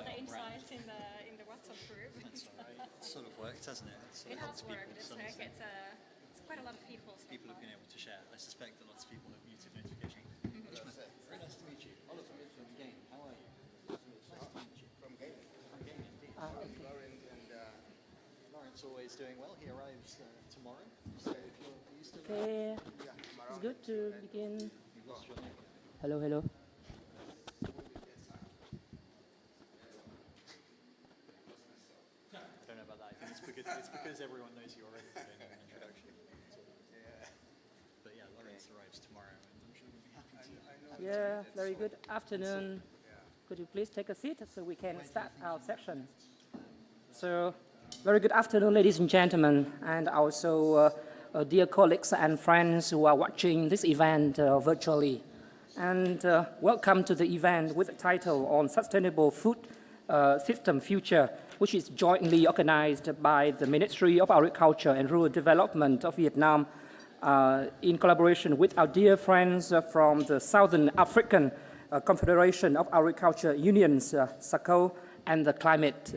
all the insights in the WhatsApp group. That's all right. It sort of worked, hasn't it? It has worked. It's quite a lot of people. So people have been able to share. I suspect that lots of people have muted notifications. Very nice to meet you. Oliver from Game. How are you? Nice to meet you. From Game. From Game, indeed. Lawrence always doing well. He arrives tomorrow. So if you're used to Okay, it's good to begin. You lost your name. Hello, hello. I don't know about that. I think it's because everyone knows you already doing an introduction. But yeah, Lawrence arrives tomorrow, and I'm sure we'll be happy to. Yeah, very good afternoon. Could you please take a seat so we can start our session? So, very good afternoon, ladies and gentlemen, and also dear colleagues and friends who are watching this event virtually. And welcome to the event with the title on Sustainable Food System Future, which is jointly organized by the Ministry of Agriculture and Rural Development of Vietnam in collaboration with our dear friends from the Southern African Confederation of Agriculture Unions, SACAU, and the Clim-Eat.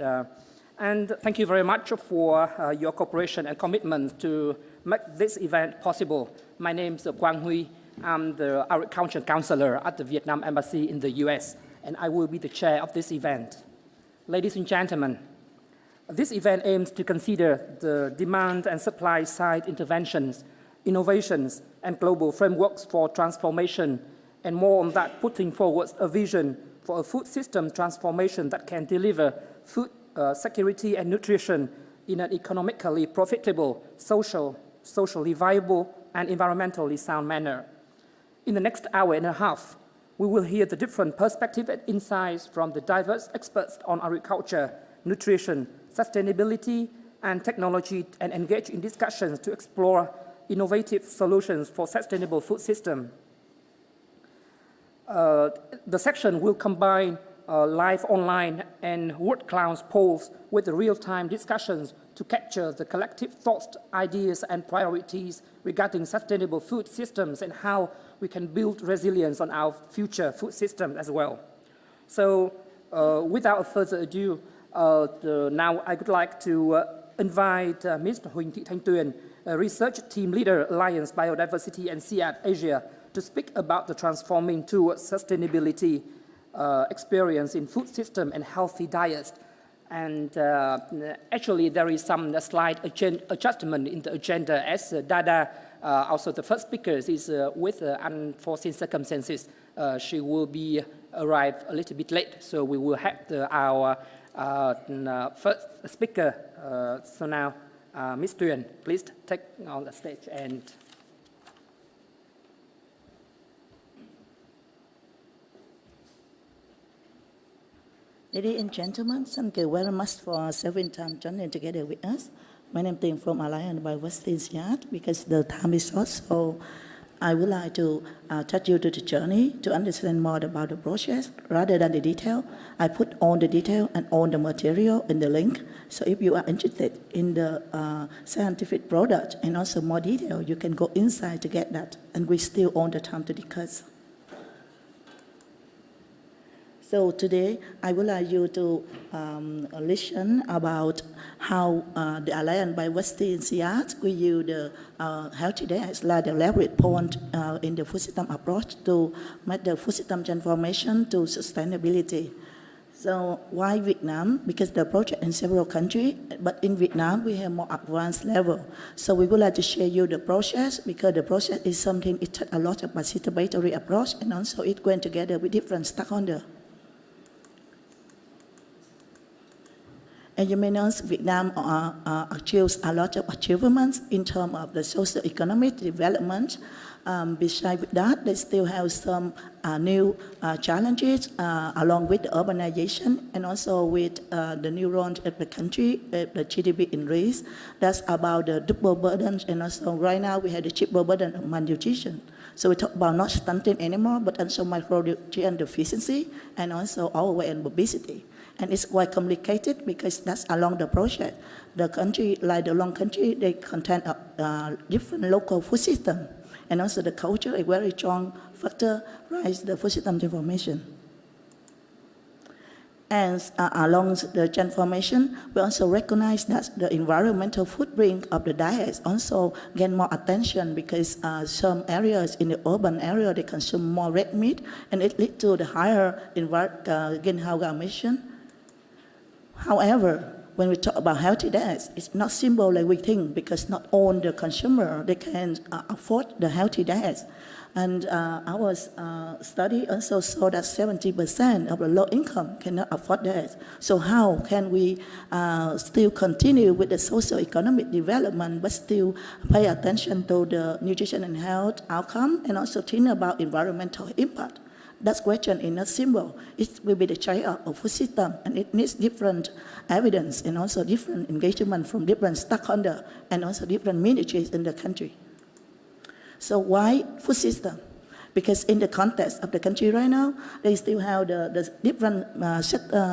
And thank you very much for your cooperation and commitment to make this event possible. My name is Quang. I'm the Agriculture Counselor at the Vietnam Embassy in the US, and I will be the chair of this event. Ladies and gentlemen, this event aims to consider the demand and supply side interventions, innovations, and global frameworks for transformation, and more on that, putting forward a vision for a food system transformation that can deliver food security and nutrition in an economically profitable, socially viable, and environmentally sound manner. In the next hour and a half, we will hear the different perspectives and insights from the diverse experts on agriculture, nutrition, sustainability, and technology, and engage in discussions to explore innovative solutions for sustainable food system. The section will combine live online and word clouds polls with the real-time discussions to capture the collective thoughts, ideas, and priorities regarding sustainable food systems and how we can build resilience on our future food system as well. So without further ado, now I would like to invite Ms. Huỳnh Thị Thanh Tuyền, Research Team Leader, Alliance Biodiversity and SEAT Asia, to speak about the transforming towards sustainability experience in food system and healthy diets. And actually, there is some slight adjustment in the agenda as Dada, also the first speaker, is with unforeseen circumstances. She will be arrived a little bit late, so we will have our first speaker. So now, Ms. Tuyền, please take on the stage. And ladies and gentlemen, thank you very much for saving time joining together with us. My name is Tim from Alliance Biodiversity and SEAT. Because the time is short, so I would like to take you to the journey to understand more about the process rather than the detail. I put all the detail and all the material in the link. So if you are interested in the scientific product and also more detail, you can go inside to get that. And we still own the time to discuss. So today, I would like you to listen about how the Alliance Biodiversity and SEAT we use the healthy diet like the leverage point in the food system approach to make the food system transformation to sustainability. So why Vietnam? Because the project in several countries, but in Vietnam we have more advanced level. So we would like to share you the process because the process is something it takes a lot of participatory approach and also it going together with different stakeholders. And you may know Vietnam achieves a lot of achievements in terms of the socio-economic development. Besides that, they still have some new challenges along with the urbanization and also with the new launch of the country, the GDP increase. That's about the double burden, and also right now we have the triple burden of malnutrition. So we talk about not stunting anymore, but also micronutrient deficiency and also overweight and obesity. And it's quite complicated because that's along the project. The country, like the long country, they contain a different local food system. And also the culture, a very strong factor, rise the food system transformation. And along the transformation, we also recognize that the environmental footprint of the diet also gain more attention because some areas in the urban area, they consume more red meat, and it leads to the higher greenhouse gas emission. However, when we talk about healthy diets, it's not simple like we think because not all the consumer, they can afford the healthy diets. And our study also saw that 70% of the low income cannot afford that. So how can we still continue with the socio-economic development but still pay attention to the nutrition and health outcome and also think about environmental impact? That question is not simple. It will be the trade-off of food system, and it needs different evidence and also different engagement from different stakeholders and also different ministries in the country. So why food system? Because in the context of the country right now, they still have the different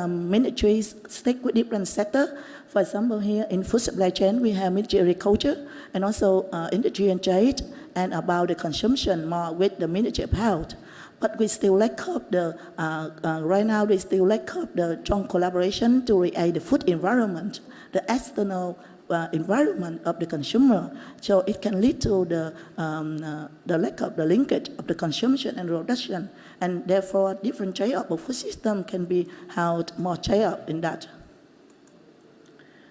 ministries stick with different sector. For example, here in food supply chain, we have Ministry of Agriculture and also Industry and Trade, and about the consumption more with the Ministry of Health. But we still lack of the, right now we still lack of the strong collaboration to create the food environment, the external environment of the consumer. So it can lead to the lack of the linkage of the consumption and production, and therefore different trade-off of food system can be held more trade-off in that.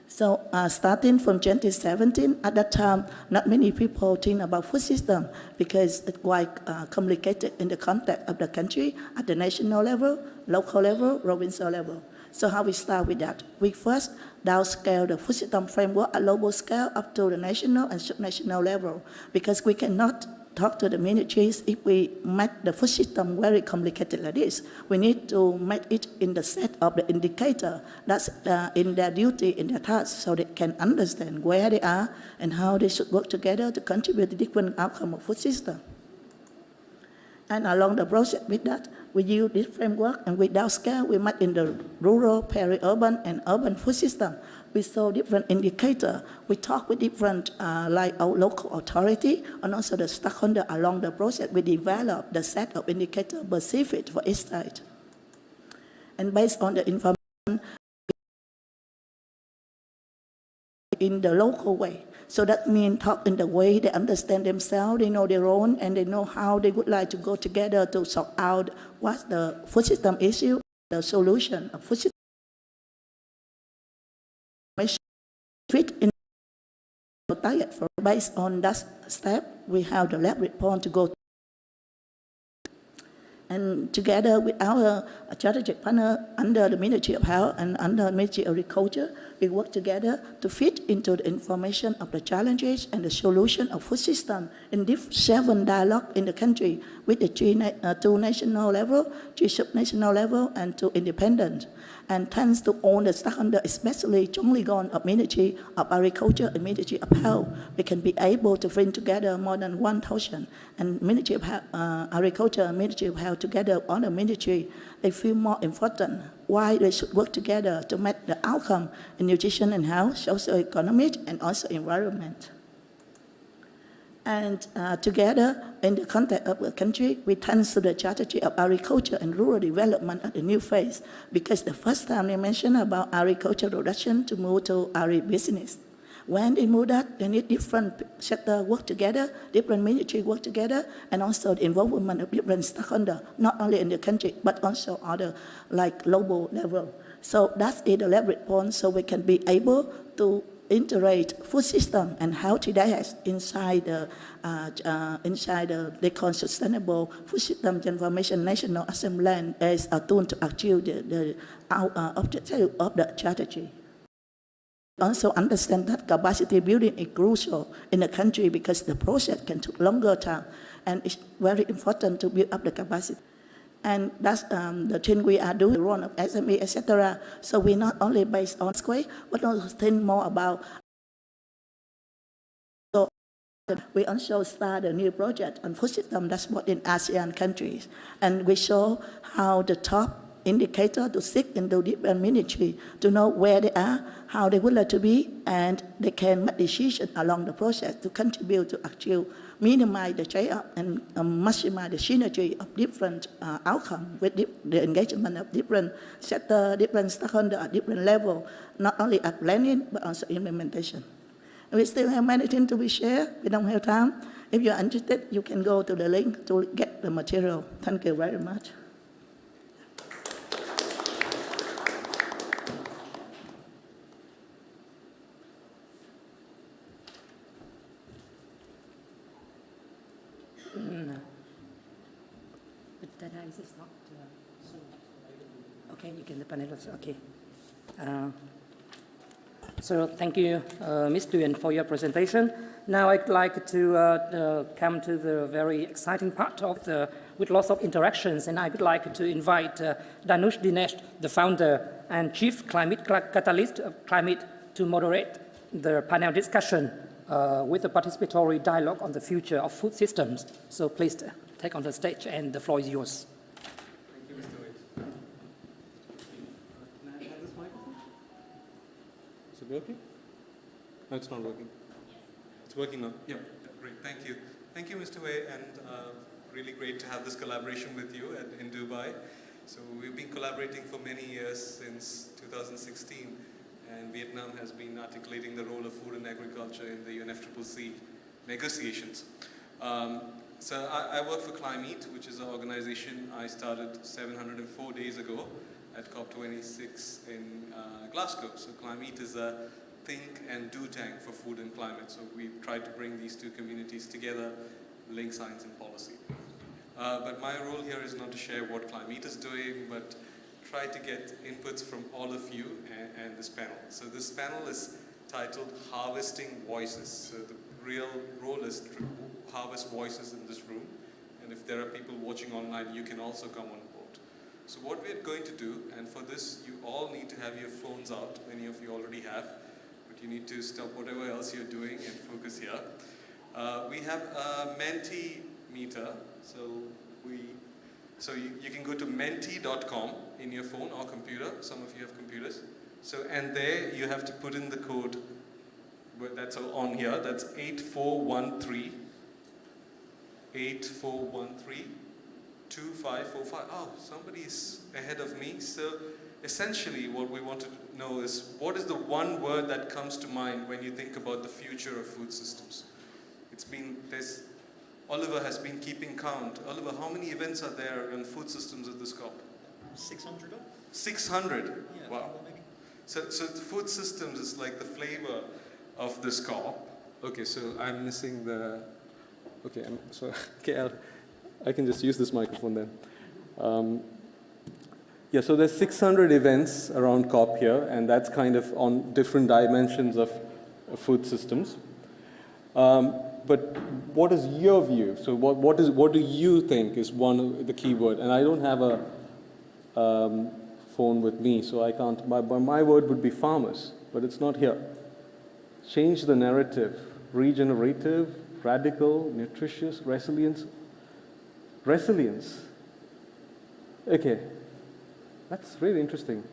So starting from 2017, at that time, not many people think about food system because it's quite complicated in the context of the country at the national level, local level, provincial level. So how we start with that? We first downscale the food system framework at global scale up to the national and subnational level because we cannot talk to the ministries if we make the food system very complicated like this. We need to make it in the set of the indicator that's in their duty, in their task, so they can understand where they are and how they should work together to contribute to different outcome of food system. And along the process with that, we use this framework, and with downscale, we make in the rural, peri-urban, and urban food system. We saw different indicators. We talk with different, like our local authority and also the stakeholder along the process. We develop the set of indicators specific for each site. And based on the information in the local way. So that means talk in the way they understand themselves, they know their own, and they know how they would like to go together to sort out what's the food system issue, the solution of food system. Fit in diet for based on that step, we have the lab report to go. And together with our strategic partner under the Ministry of Health and under the Ministry of Agriculture, we work together to fit into the information of the challenges and the solution of food system in 7 dialogues in the country with the 2 national level, 3 subnational level, and 2 independent. And thanks to all the stakeholders, especially Chongli Gon of Ministry of Agriculture and Ministry of Health, we can be able to bring together more than 1,000. And Ministry of Agriculture and Ministry of Health together on the ministry, they feel more important why they should work together to make the outcome in nutrition and health, socio-economic, and also environment. And together, in the context of the country, we turn to the strategy of agriculture and rural development at the new phase, because the first time they mentioned about agriculture production to move to agribusiness. When they move that, they need different sectors work together, different ministries work together, and also the involvement of different stakeholders, not only in the country, but also other, like global level. So that's the lab report, so we can be able to integrate food system and healthy diets inside the they call sustainable food system transformation national assembly as a tool to achieve the objective of the strategy. Also understand that capacity building is crucial in the country because the process can take longer time, and it's very important to build up the capacity. And that's the thing we are doing, the role of SME, etc. So we're not only based on Square, but also think more about. So we also start a new project on food system that's what in ASEAN countries. And we show how the top indicator to stick into different ministry to know where they are, how they would like to be, and they can make decisions along the process to contribute to achieve minimize the trade-off and maximize the synergy of different outcomes with the engagement of different sector, different stakeholders at different level, not only at planning but also implementation. And we still have many things to be shared. We don't have time. If you're interested, you can go to the link to get the material. Thank you very much. But data is not okay. You can the panelists. Okay. So thank you, Ms. Duyên, for your presentation. Now I'd like to come to the very exciting part of with lots of interactions, and I would like to invite Dhanush Dinesh, the founder and chief climate catalyst of Clim-Eat, to moderate the panel discussion with a participatory dialogue on the future of food systems. So please take on the stage, and the floor is yours. Thank you, Mr. Wade. Can I have this microphone? Is it working? No, it's not working. It's working now. Yeah, great. Thank you. Thank you, Mr. Wade, and really great to have this collaboration with you in Dubai. So we've been collaborating for many years, since 2016, and Vietnam has been articulating the role of food and agriculture in the UNFCCC negotiations. So I work for Clim-Eat, which is an organization I started 704 days ago at COP26 in Glasgow. So Clim-Eat is a think and do tank for food and climate. So we try to bring these two communities together, link science and policy. But my role here is not to share what Clim-Eat is doing, but try to get inputs from all of you and this panel. So this panel is titled Harvesting Voices. So the real role is to harvest voices in this room. And if there are people watching online, you can also come on board. So what we're going to do, and for this, you all need to have your phones out. Many of you already have. You need to stop whatever else you're doing and focus here. We have a Mentimeter, so you can go to menti.com in your phone or computer. Some of you have computers. So, and there you have to put in the code that's on here. That's 8413 2545. Oh, somebody's ahead of me. So essentially what we want to know is, what is the one word that comes to mind when you think about the future of food systems? Oliver has been keeping count. Oliver, how many events are there in food systems at this COP? 600? 600? Yeah, wow. Maybe. So the food systems is like the flavor of this COP. Okay, so I'm missing the... Okay, I can just use this microphone then. Yeah, so there's 600 events around COP here, and that's kind of on different dimensions of food systems. But what is your view? So what do you think is one of the key word? And I don't have a phone with me, so I can't. My word would be farmers, but it's not here. Change the narrative. Regenerative, radical, nutritious, resilience. Resilience. Okay. That's really interesting.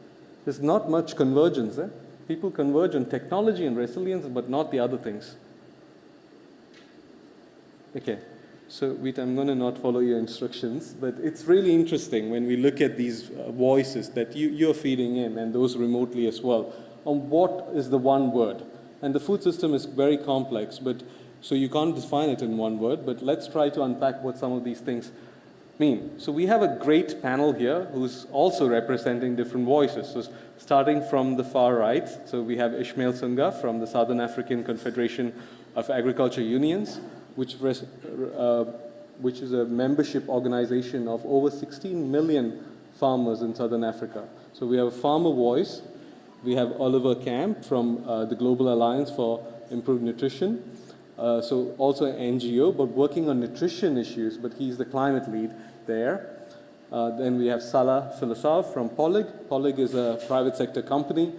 There's not much convergence. People converge on technology and resilience, but not the other things. Okay, so Vita, I'm going to not follow your instructions, but it's really interesting when we look at these voices that you're feeding in, and those remotely as well, on what is the one word. And the food system is very complex, but so you can't define it in one word, but let's try to unpack what some of these things mean. So we have a great panel here who's also representing different voices. So starting from the far right, so we have Ishmael Sunga from the Southern African Confederation of Agriculture Unions, which is a membership organization of over 16 million farmers in Southern Africa. So we have a farmer voice. We have Oliver Camp from the Global Alliance for Improved Nutrition. So also an NGO, but working on nutrition issues, but he's the climate lead there. Then we have Salla from Paulig. Paulig is a private sector company,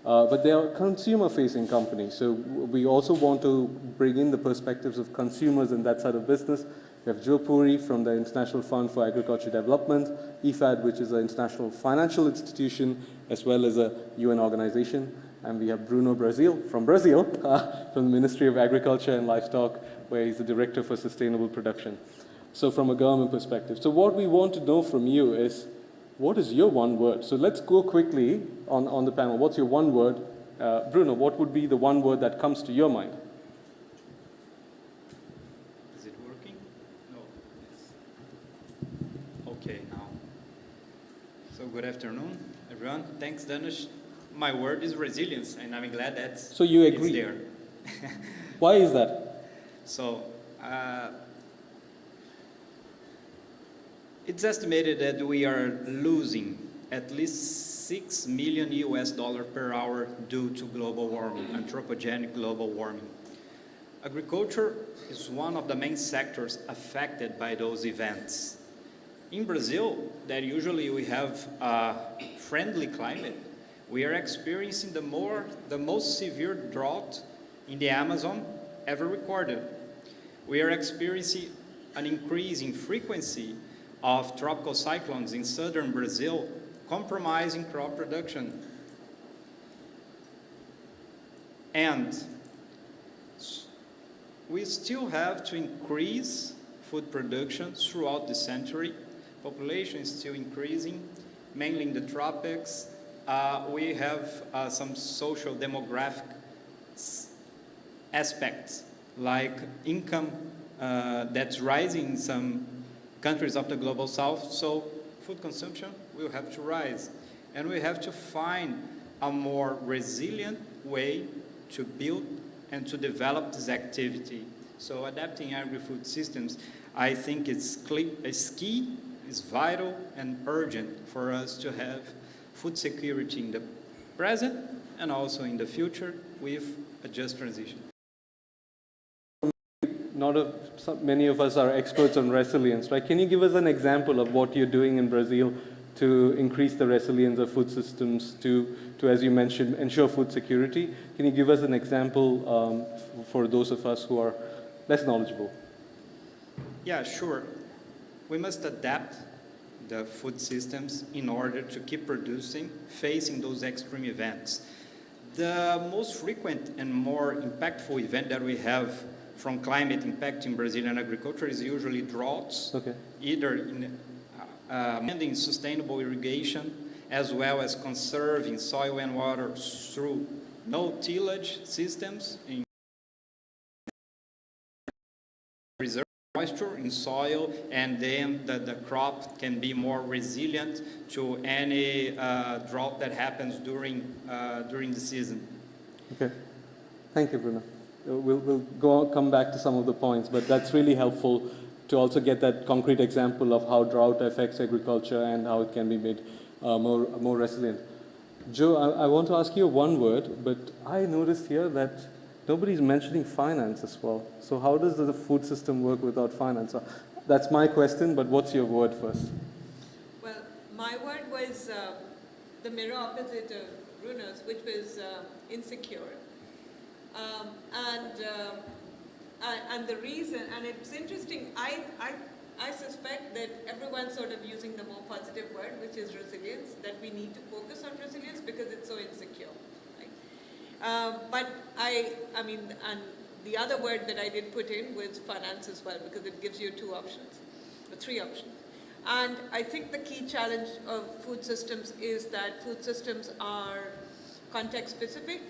but they are consumer-facing companies. So we also want to bring in the perspectives of consumers in that side of business. We have Puri from the International Fund for Agriculture Development, IFAD, which is an international financial institution, as well as a UN organization. And we have Bruno from Brazil, from the Ministry of Agriculture and Livestock, where he's the Director for Sustainable Production. So from a government perspective. So what we want to know from you is, what is your one word? So let's go quickly on the panel. What's your one word? Bruno, what would be the one word that comes to your mind? Is it working? No. Yes. Okay, now. So good afternoon, everyone. Thanks, Dhanush. My word is resilience, and I'm glad that so you agree. It's there. Why is that? So, it's estimated that we are losing at least $6 million per hour due to global warming, anthropogenic global warming. Agriculture is one of the main sectors affected by those events. In Brazil, that usually we have a friendly climate, we are experiencing the most severe drought in the Amazon ever recorded. We are experiencing an increase in frequency of tropical cyclones in southern Brazil, compromising crop production. And we still have to increase food production throughout the century. Population is still increasing, mainly in the tropics. We have some social demographic aspects, like income that's rising in some countries of the global south, so food consumption will have to rise. And we have to find a more resilient way to build and to develop this activity. So adapting agri-food systems, I think it's key, is vital and urgent for us to have food security in the present and also in the future with a just transition. Many of us are experts on resilience, right? Can you give us an example of what you're doing in Brazil to increase the resilience of food systems to as you mentioned, ensure food security? Can you give us an example for those of us who are less knowledgeable? Yeah, sure. We must adapt the food systems in order to keep producing, facing those extreme events. The most frequent and more impactful event that we have from climate impact in Brazilian agriculture is usually droughts, either in sustainable irrigation, as well as conserving soil and water through no tillage systems, in preserve moisture in soil, and then the crop can be more resilient to any drought that happens during the season. Okay, thank you, Bruno. We'll come back to some of the points, but that's really helpful to also get that concrete example of how drought affects agriculture and how it can be made more resilient. Joe, I want to ask you one word, but I noticed here that nobody's mentioning finance as well. So how does the food system work without finance? So that's my question, but what's your word first? Well, my word was the mirror opposite of Bruno's, which was insecure. And the reason, and it's interesting, I suspect that everyone's sort of using the more positive word, which is resilience, that we need to focus on resilience because it's so insecure. Right? But I mean, and the other word that I did put in was finance as well, because it gives you two options, or three options. And I think the key challenge of food systems is that food systems are context specific.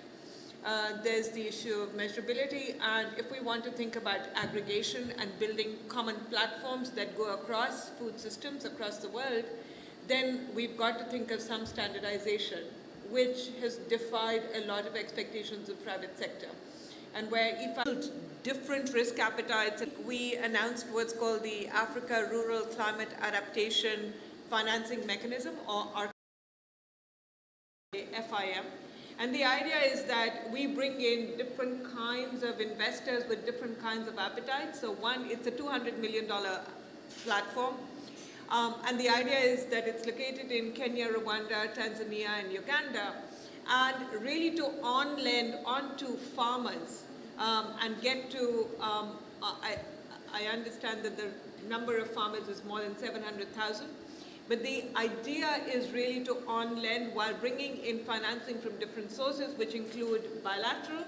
There's the issue of measurability, and if we want to think about aggregation and building common platforms that go across food systems across the world, then we've got to think of some standardization, which has defied a lot of expectations of private sector. And where IFAD different risk appetites, we announced what's called the Africa Rural Climate Adaptation Financing Mechanism, or FIM. And the idea is that we bring in different kinds of investors with different kinds of appetites. So one, it's a $200 million platform. And the idea is that it's located in Kenya, Rwanda, Tanzania, and Uganda. And really to on-lend onto farmers and get to, I understand that the number of farmers is more than 700,000. But the idea is really to on-lend while bringing in financing from different sources, which include bilateral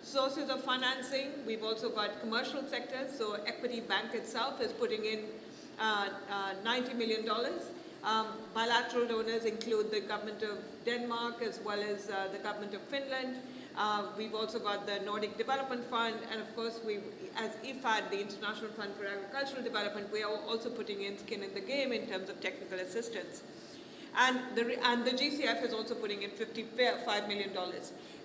sources of financing. We've also got commercial sectors, so Equity Bank itself is putting in $90 million. Bilateral donors include the government of Denmark as well as the government of Finland. We've also got the Nordic Development Fund, and of course, as IFAD, the International Fund for Agricultural Development, we are also putting in skin in the game in terms of technical assistance. And the GCF is also putting in $55 million.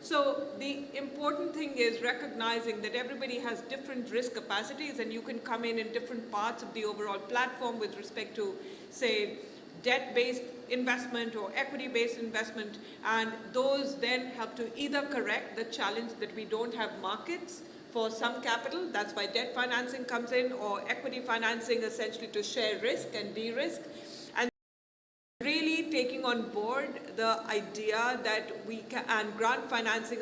So the important thing is recognizing that everybody has different risk capacities, and you can come in different parts of the overall platform with respect to, say, debt-based investment or equity-based investment, and those then help to either correct the challenge that we don't have markets for some capital, that's why debt financing comes in, or equity financing essentially to share risk and de-risk, and really taking on board the idea that we can, and grant financing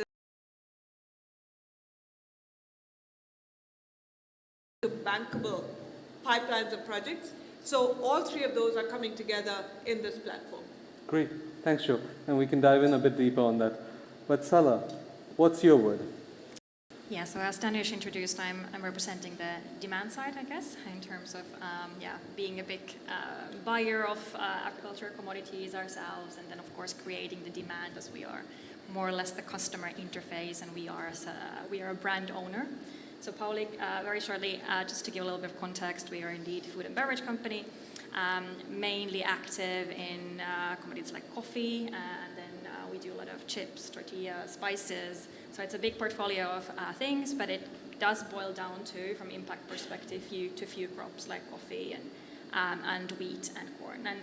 to bankable pipelines of projects. So all three of those are coming together in this platform. Great, thanks, Jo. And we can dive in a bit deeper on that. But Salla, what's your word? Yeah, so as Dhanush introduced, I'm representing the demand side, I guess, in terms of being a big buyer of agricultural commodities ourselves, and then of course creating the demand, as we are more or less the customer interface, and we are a brand owner. So Paulig, very shortly, just to give a little bit of context, we are indeed a food and beverage company, mainly active in commodities like coffee, and then we do a lot of chips, tortillas, spices. So it's a big portfolio of things, but it does boil down to, from impact perspective, few crops like coffee and wheat and corn. And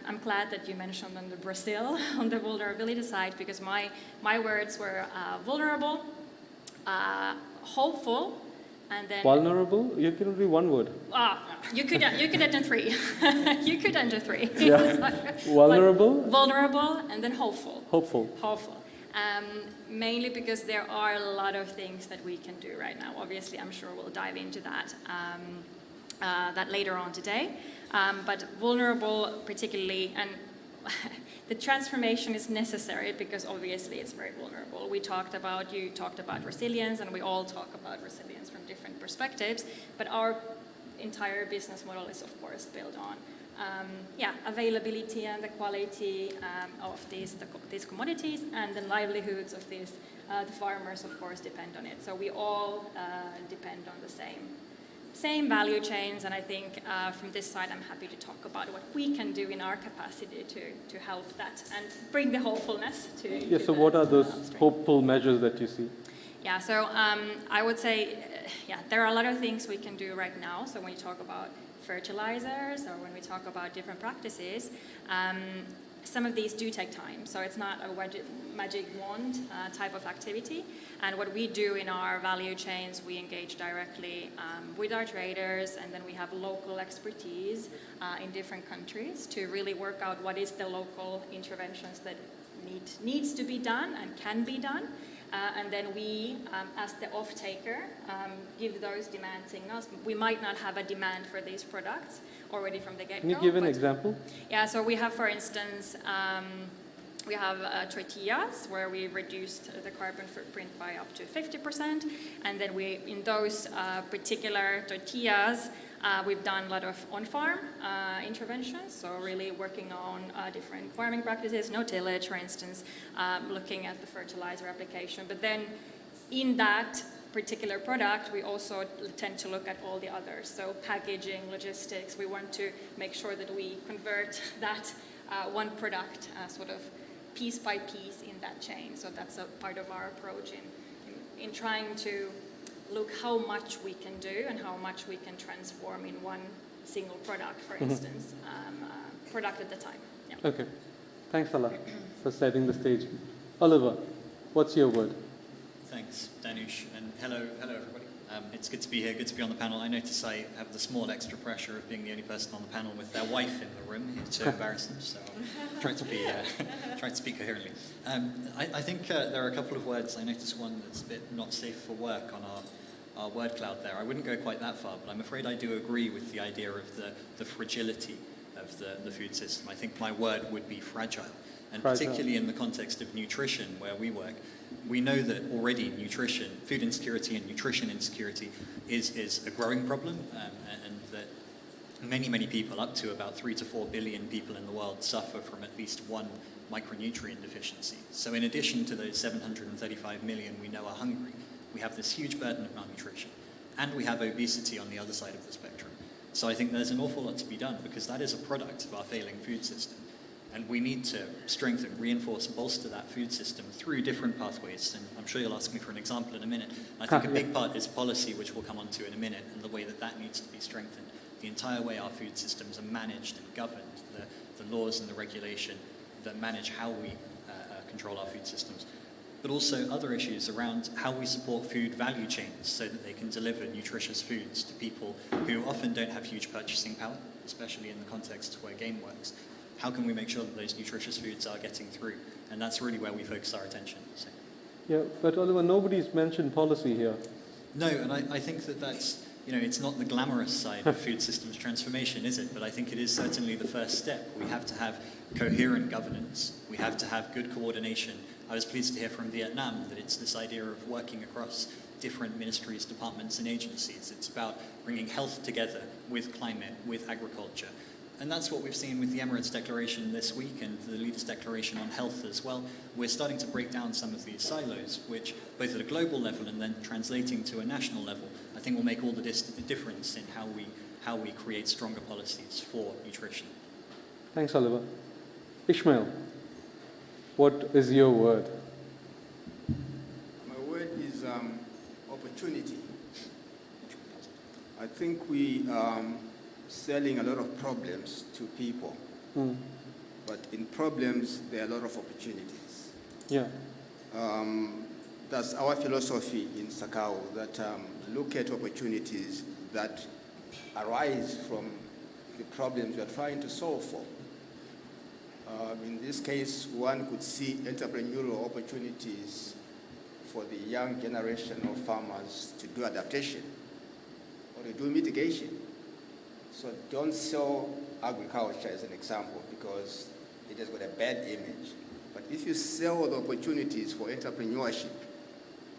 I'm glad that you mentioned on the Brazil, on the vulnerability side, because my words were vulnerable, hopeful, and then vulnerable. You can only one word. You could enter three. You could enter three. Yeah. Vulnerable. Vulnerable, and then hopeful. Hopeful. Hopeful. Mainly because there are a lot of things that we can do right now. Obviously, I'm sure we'll dive into that later on today. But vulnerable, particularly, and the transformation is necessary because obviously it's very vulnerable. You talked about resilience, and we all talk about resilience from different perspectives, but our entire business model is of course built on availability and the quality of these commodities, and the livelihoods of these, the farmers of course depend on it. So we all depend on the same value chains, and I think from this side I'm happy to talk about what we can do in our capacity to help that and bring the hopefulness to. Yeah, so what are those hopeful measures that you see? Yeah, so I would say, there are a lot of things we can do right now. So when you talk about fertilizers, or when we talk about different practices, some of these do take time. So it's not a magic wand type of activity. And what we do in our value chains, we engage directly with our traders, and then we have local expertise in different countries to really work out what is the local interventions that needs to be done and can be done. And then we, as the off-taker, give those demand signals. We might not have a demand for these products already from the get-go. Can you give an example? Yeah, so we have, for instance, we have tortillas, where we reduced the carbon footprint by up to 50%. And then in those particular tortillas, we've done a lot of on-farm interventions, so really working on different farming practices, no tillage, for instance, looking at the fertilizer application. But then in that particular product, we also tend to look at all the others. So packaging, logistics, we want to make sure that we convert that one product sort of piece by piece in that chain. So that's a part of our approach in trying to look how much we can do and how much we can transform in one single product, for instance, product at a time. Yeah. Okay. Thanks, Salla, for setting the stage. Oliver, what's your word? Thanks, Dhanush, and hello everybody. It's good to be here, good to be on the panel. I notice I have the small extra pressure of being the only person on the panel with their wife in the room. It's so embarrassing, so I'll try to speak coherently. I think there are a couple of words. I noticed one that's a bit not safe for work on our word cloud there. I wouldn't go quite that far, but I'm afraid I do agree with the idea of the fragility of the food system. I think my word would be fragile. And Fragile. particularly in the context of nutrition, where we work, we know that already nutrition, food insecurity and nutrition insecurity is a growing problem, and that many people, up to about 3 to 4 billion people in the world, suffer from at least one micronutrient deficiency. So in addition to those 735 million we know are hungry, we have this huge burden of malnutrition. And we have obesity on the other side of the spectrum. So I think there's an awful lot to be done, because that is a product of our failing food system. And we need to strengthen, reinforce, bolster that food system through different pathways. And I'm sure you'll ask me for an example in a minute. I think a big part is policy, which we'll come on to in a minute, and the way that needs to be strengthened. The entire way our food systems are managed and governed, the laws and the regulation that manage how we control our food systems. But also other issues around how we support food value chains so that they can deliver nutritious foods to people who often don't have huge purchasing power, especially in the context where game works. How can we make sure that those nutritious foods are getting through? And that's really where we focus our attention. So. Yeah, but Oliver, nobody's mentioned policy here. No, and I think that's, it's not the glamorous side of food systems transformation, is it? But I think it is certainly the first step. We have to have coherent governance. We have to have good coordination. I was pleased to hear from Vietnam that it's this idea of working across different ministries, departments, and agencies. It's about bringing health together with climate, with agriculture. And that's what we've seen with the Emirates Declaration this week and the Leaders' Declaration on Health as well. We're starting to break down some of these silos, which both at a global level and then translating to a national level, I think will make all the difference in how we create stronger policies for nutrition. Thanks, Oliver. Ishmael, what is your word? My word is opportunity. I think we selling a lot of problems to people, but in problems there are a lot of opportunities. Yeah. That's our philosophy in SACAU, that look at opportunities that arise from the problems we are trying to solve for. In this case, one could see entrepreneurial opportunities for the young generation of farmers to do adaptation or to do mitigation. So don't sell agriculture as an example, because it has got a bad image. But if you sell the opportunities for entrepreneurship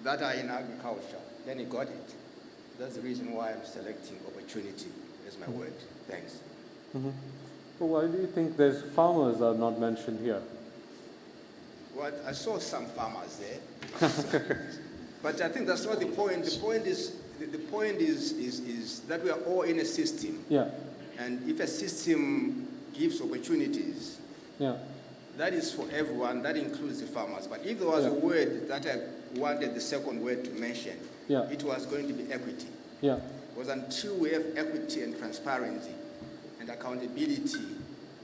that are in agriculture, then you got it. That's the reason why I'm selecting opportunity as my word. Thanks. Mm-hmm. Well, why do you think there's farmers are not mentioned here? Well, I saw some farmers there. But I think that's not the point. The point is that we are all in a system. Yeah. And if a system gives opportunities, Yeah. that is for everyone, that includes the farmers. But if there was a word that I wanted the second word to mention, it was going to be equity. Yeah. Because until we have equity and transparency and accountability,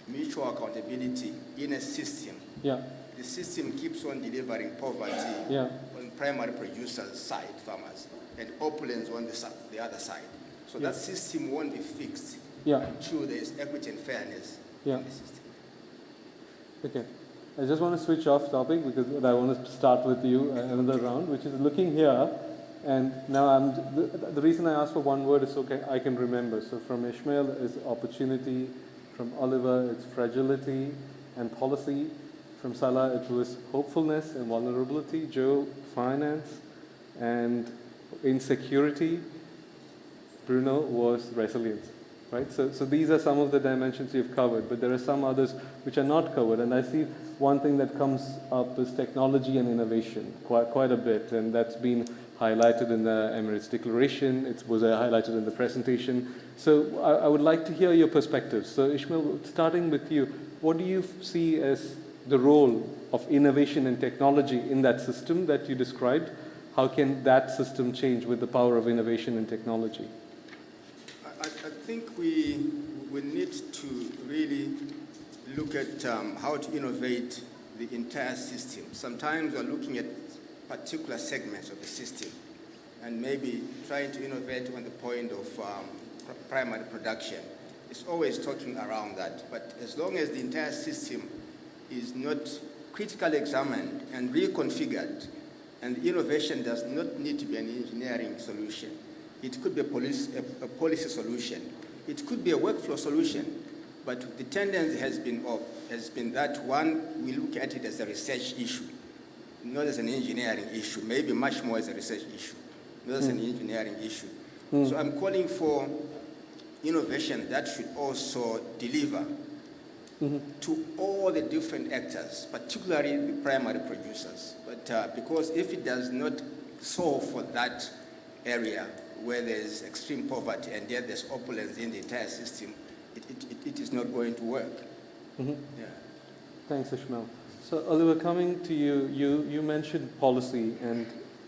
mutual accountability in a system, the system keeps on delivering poverty on primary producers' side, farmers, and opulence on the other side. So that system won't be fixed until there is equity and fairness in the system. Okay. I just want to switch off topic because I want to start with you another round, which is looking here. And now the reason I asked for one word is so I can remember. So from Ishmael is opportunity, from Oliver it's fragility and policy, from Salla it was hopefulness and vulnerability, Joe finance and insecurity, Bruno was resilience. Right? So these are some of the dimensions you've covered, but there are some others which are not covered. And I see one thing that comes up is technology and innovation, quite a bit, and that's been highlighted in the Emirates Declaration. It was highlighted in the presentation. So I would like to hear your perspectives. So Ishmael, starting with you, what do you see as the role of innovation and technology in that system that you described? How can that system change with the power of innovation and technology? I think we need to really look at how to innovate the entire system. Sometimes we're looking at particular segments of the system and maybe trying to innovate on the point of primary production. It's always talking around that. But as long as the entire system is not critically examined and reconfigured, and the innovation does not need to be an engineering solution. It could be a policy solution. It could be a workflow solution. But the tendency has been that one, we look at it as a research issue, not as an engineering issue, maybe much more as a research issue, not as an engineering issue. So I'm calling for innovation that should also deliver to all the different actors, particularly the primary producers. But because if it does not solve for that area where there's extreme poverty and yet there's opulence in the entire system, it is not going to work. Yeah. Thanks, Ishmael. So, Oliver, coming to you, you mentioned policy, and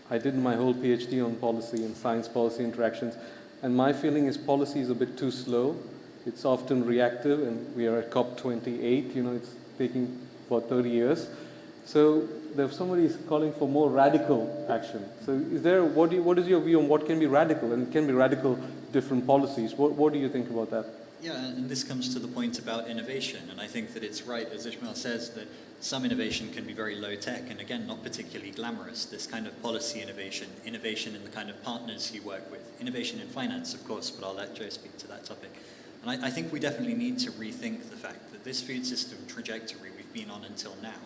I did my whole PhD on policy and science-policy interactions, and my feeling is policy is a bit too slow. It's often reactive, and we are at COP28, it's taking about 30 years. So there's somebody calling for more radical action. So what is your view on what can be radical, and can be radical different policies? What do you think about that? Yeah, and this comes to the point about innovation, and I think that it's right, as Ishmael says, that some innovation can be very low-tech and, again, not particularly glamorous. This kind of policy innovation in the kind of partners you work with, innovation in finance, of course, but I'll let Joe speak to that topic. And I think we definitely need to rethink the fact that this food system trajectory we've been on until now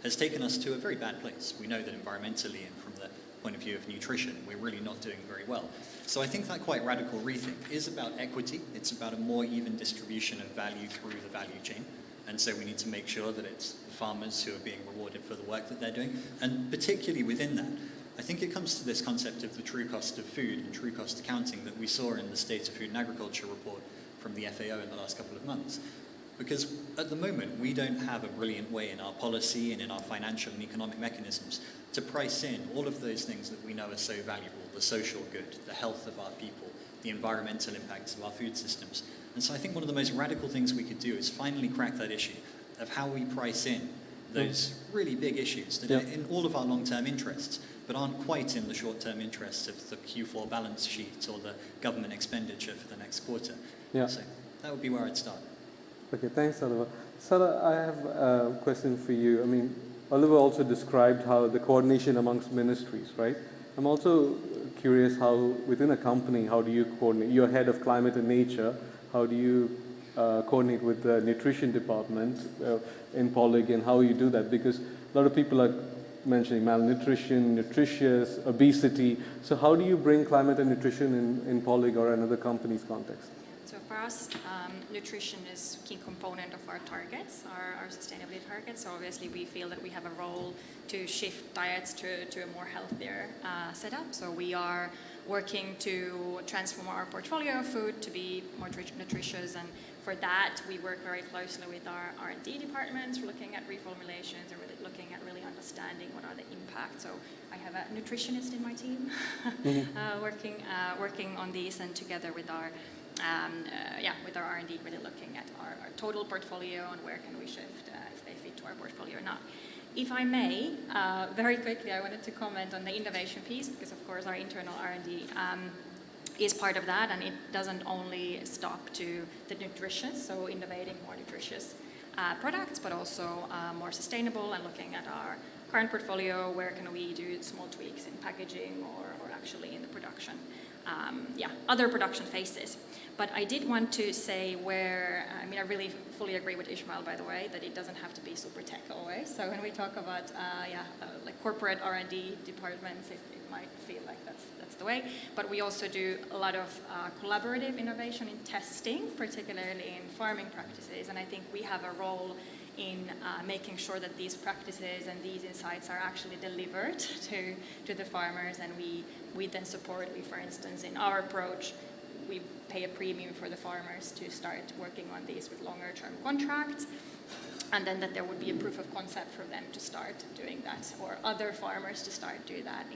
has taken us to a very bad place. We know that environmentally and from the point of view of nutrition, we're really not doing very well. So I think that quite radical rethink is about equity. It's about a more even distribution of value through the value chain. And so we need to make sure that it's the farmers who are being rewarded for the work that they're doing. And particularly within that, I think it comes to this concept of the true cost of food and true cost accounting that we saw in the State of Food and Agriculture report from the FAO in the last couple of months. Because at the moment, we don't have a brilliant way in our policy and in our financial and economic mechanisms to price in all of those things that we know are so valuable, the social good, the health of our people, the environmental impacts of our food systems. And so I think one of the most radical things we could do is finally crack that issue of how we price in those really big issues that are in all of our long-term interests, but aren't quite in the short-term interests of the Q4 balance sheet or the government expenditure for the next quarter. Yeah. So that would be where I'd start. Okay, thanks, Oliver. Salla, I have a question for you. I mean, Oliver also described how the coordination amongst ministries, right? I'm also curious how, within a company, how do you coordinate? You're head of climate and nature. How do you coordinate with the nutrition department in Paulig, and how you do that? Because a lot of people are mentioning malnutrition, nutritious, obesity. So how do you bring climate and nutrition in Paulig or another company's context? So for us, nutrition is a key component of our targets, our sustainability targets. So obviously we feel that we have a role to shift diets to a more healthier setup. So we are working to transform our portfolio of food to be more nutritious, and for that we work very closely with our R&D departments. We're looking at reformulations, and we're looking at really understanding what are the impacts. So I have a nutritionist in my team working on these, and together with our with our R&D, really looking at our total portfolio and where can we shift if they fit to our portfolio or not. If I may, very quickly, I wanted to comment on the innovation piece, because of course our internal R&D is part of that, and it doesn't only stop to the nutritious, so innovating more nutritious products, but also more sustainable, and looking at our current portfolio, where can we do small tweaks in packaging or actually in the production, other production phases. But I did want to say I really fully agree with Ishmael, by the way, that it doesn't have to be super tech always. So when we talk about like corporate R&D departments, it might feel like that's the way. But we also do a lot of collaborative innovation in testing, particularly in farming practices. And I think we have a role in making sure that these practices and these insights are actually delivered to the farmers, and we then support, for instance, in our approach, we pay a premium for the farmers to start working on these with longer term contracts, and then that there would be a proof of concept for them to start doing that, or other farmers to start do that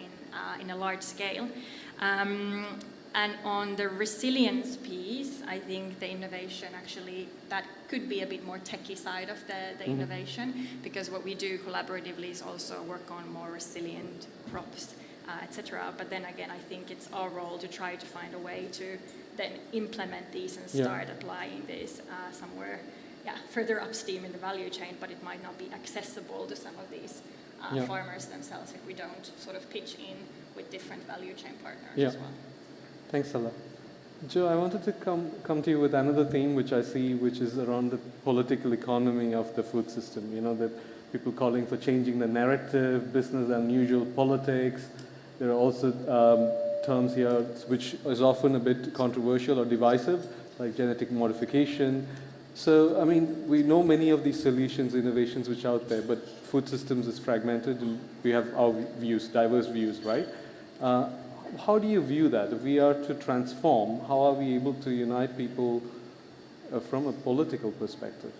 in a large scale. And on the resilience piece, I think the innovation actually, that could be a bit more techie side of the innovation, because what we do collaboratively is also work on more resilient crops, etc. But then again, I think it's our role to try to find a way to then implement these and start applying this somewhere further upstream in the value chain, but it might not be accessible to some of these farmers themselves if we don't sort of pitch in with different value chain partners as well. Thanks, Salla. Joe, I wanted to come to you with another theme which I see, which is around the political economy of the food system. You know, that people calling for changing the narrative, business as usual politics. There are also terms here which is often a bit controversial or divisive, like genetic modification. So, I mean, we know many of these solutions, innovations which are out there, but food systems is fragmented and we have our views, diverse views, right? How do you view that? If we are to transform, how are we able to unite people from a political perspective?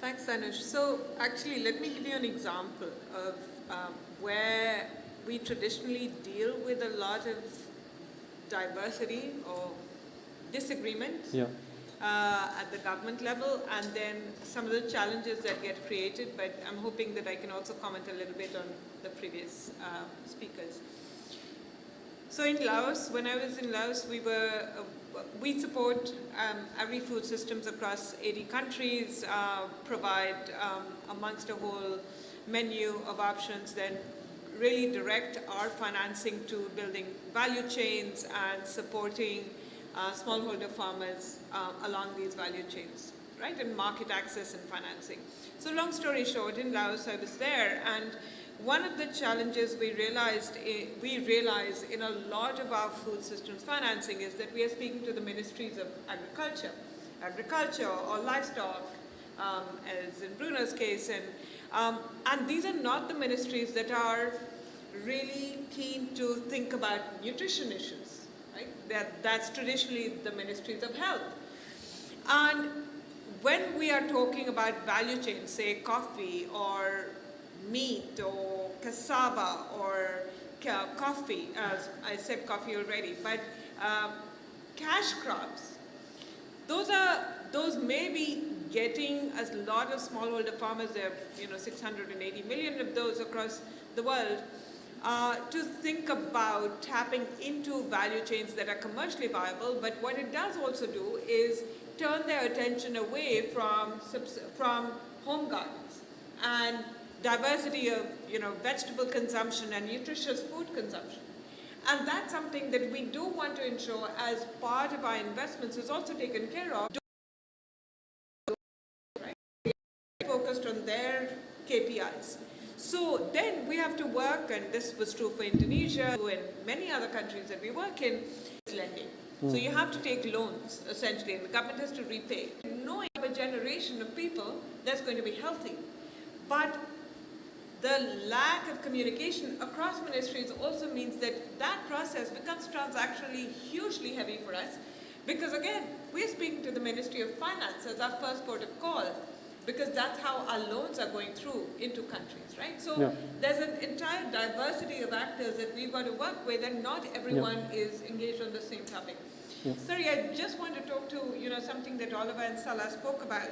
Thanks, Dhanush. So actually, let me give you an example of where we traditionally deal with a lot of diversity or disagreement at the government level, and then some of the challenges that get created, but I'm hoping that I can also comment a little bit on the previous speakers. So in Laos, when I was in Laos, we support agri-food systems across 80 countries, provide amongst a whole menu of options, then really direct our financing to building value chains and supporting smallholder farmers along these value chains, right, and market access and financing. So long story short, in Laos I was there, and one of the challenges we realize in a lot of our food systems financing is that we are speaking to the ministries of agriculture or livestock, as in Bruno's case, and these are not the ministries that are really keen to think about nutrition issues, right? That's traditionally the ministries of health. And when we are talking about value chains, say coffee or meat or cassava or coffee, as I said coffee already, but cash crops, those may be getting a lot of smallholder farmers, there are 680 million of those across the world, to think about tapping into value chains that are commercially viable, but what it does also do is turn their attention away from home gardens and diversity of vegetable consumption and nutritious food consumption. And that's something that we do want to ensure as part of our investments is also taken care of, right? Focused on their KPIs. So then we have to work, and this was true for Indonesia and many other countries that we work in, lending. So you have to take loans, essentially, and the government has to repay. Knowing a generation of people that's going to be healthy. But the lack of communication across ministries also means that that process becomes transactionally hugely heavy for us, because again, we're speaking to the Ministry of Finance as our first port of call, because that's how our loans are going through into countries, right? So there's an entire diversity of actors that we've got to work with, and not everyone is engaged on the same topic. Sorry, I just want to talk to something that Oliver and Salla spoke about.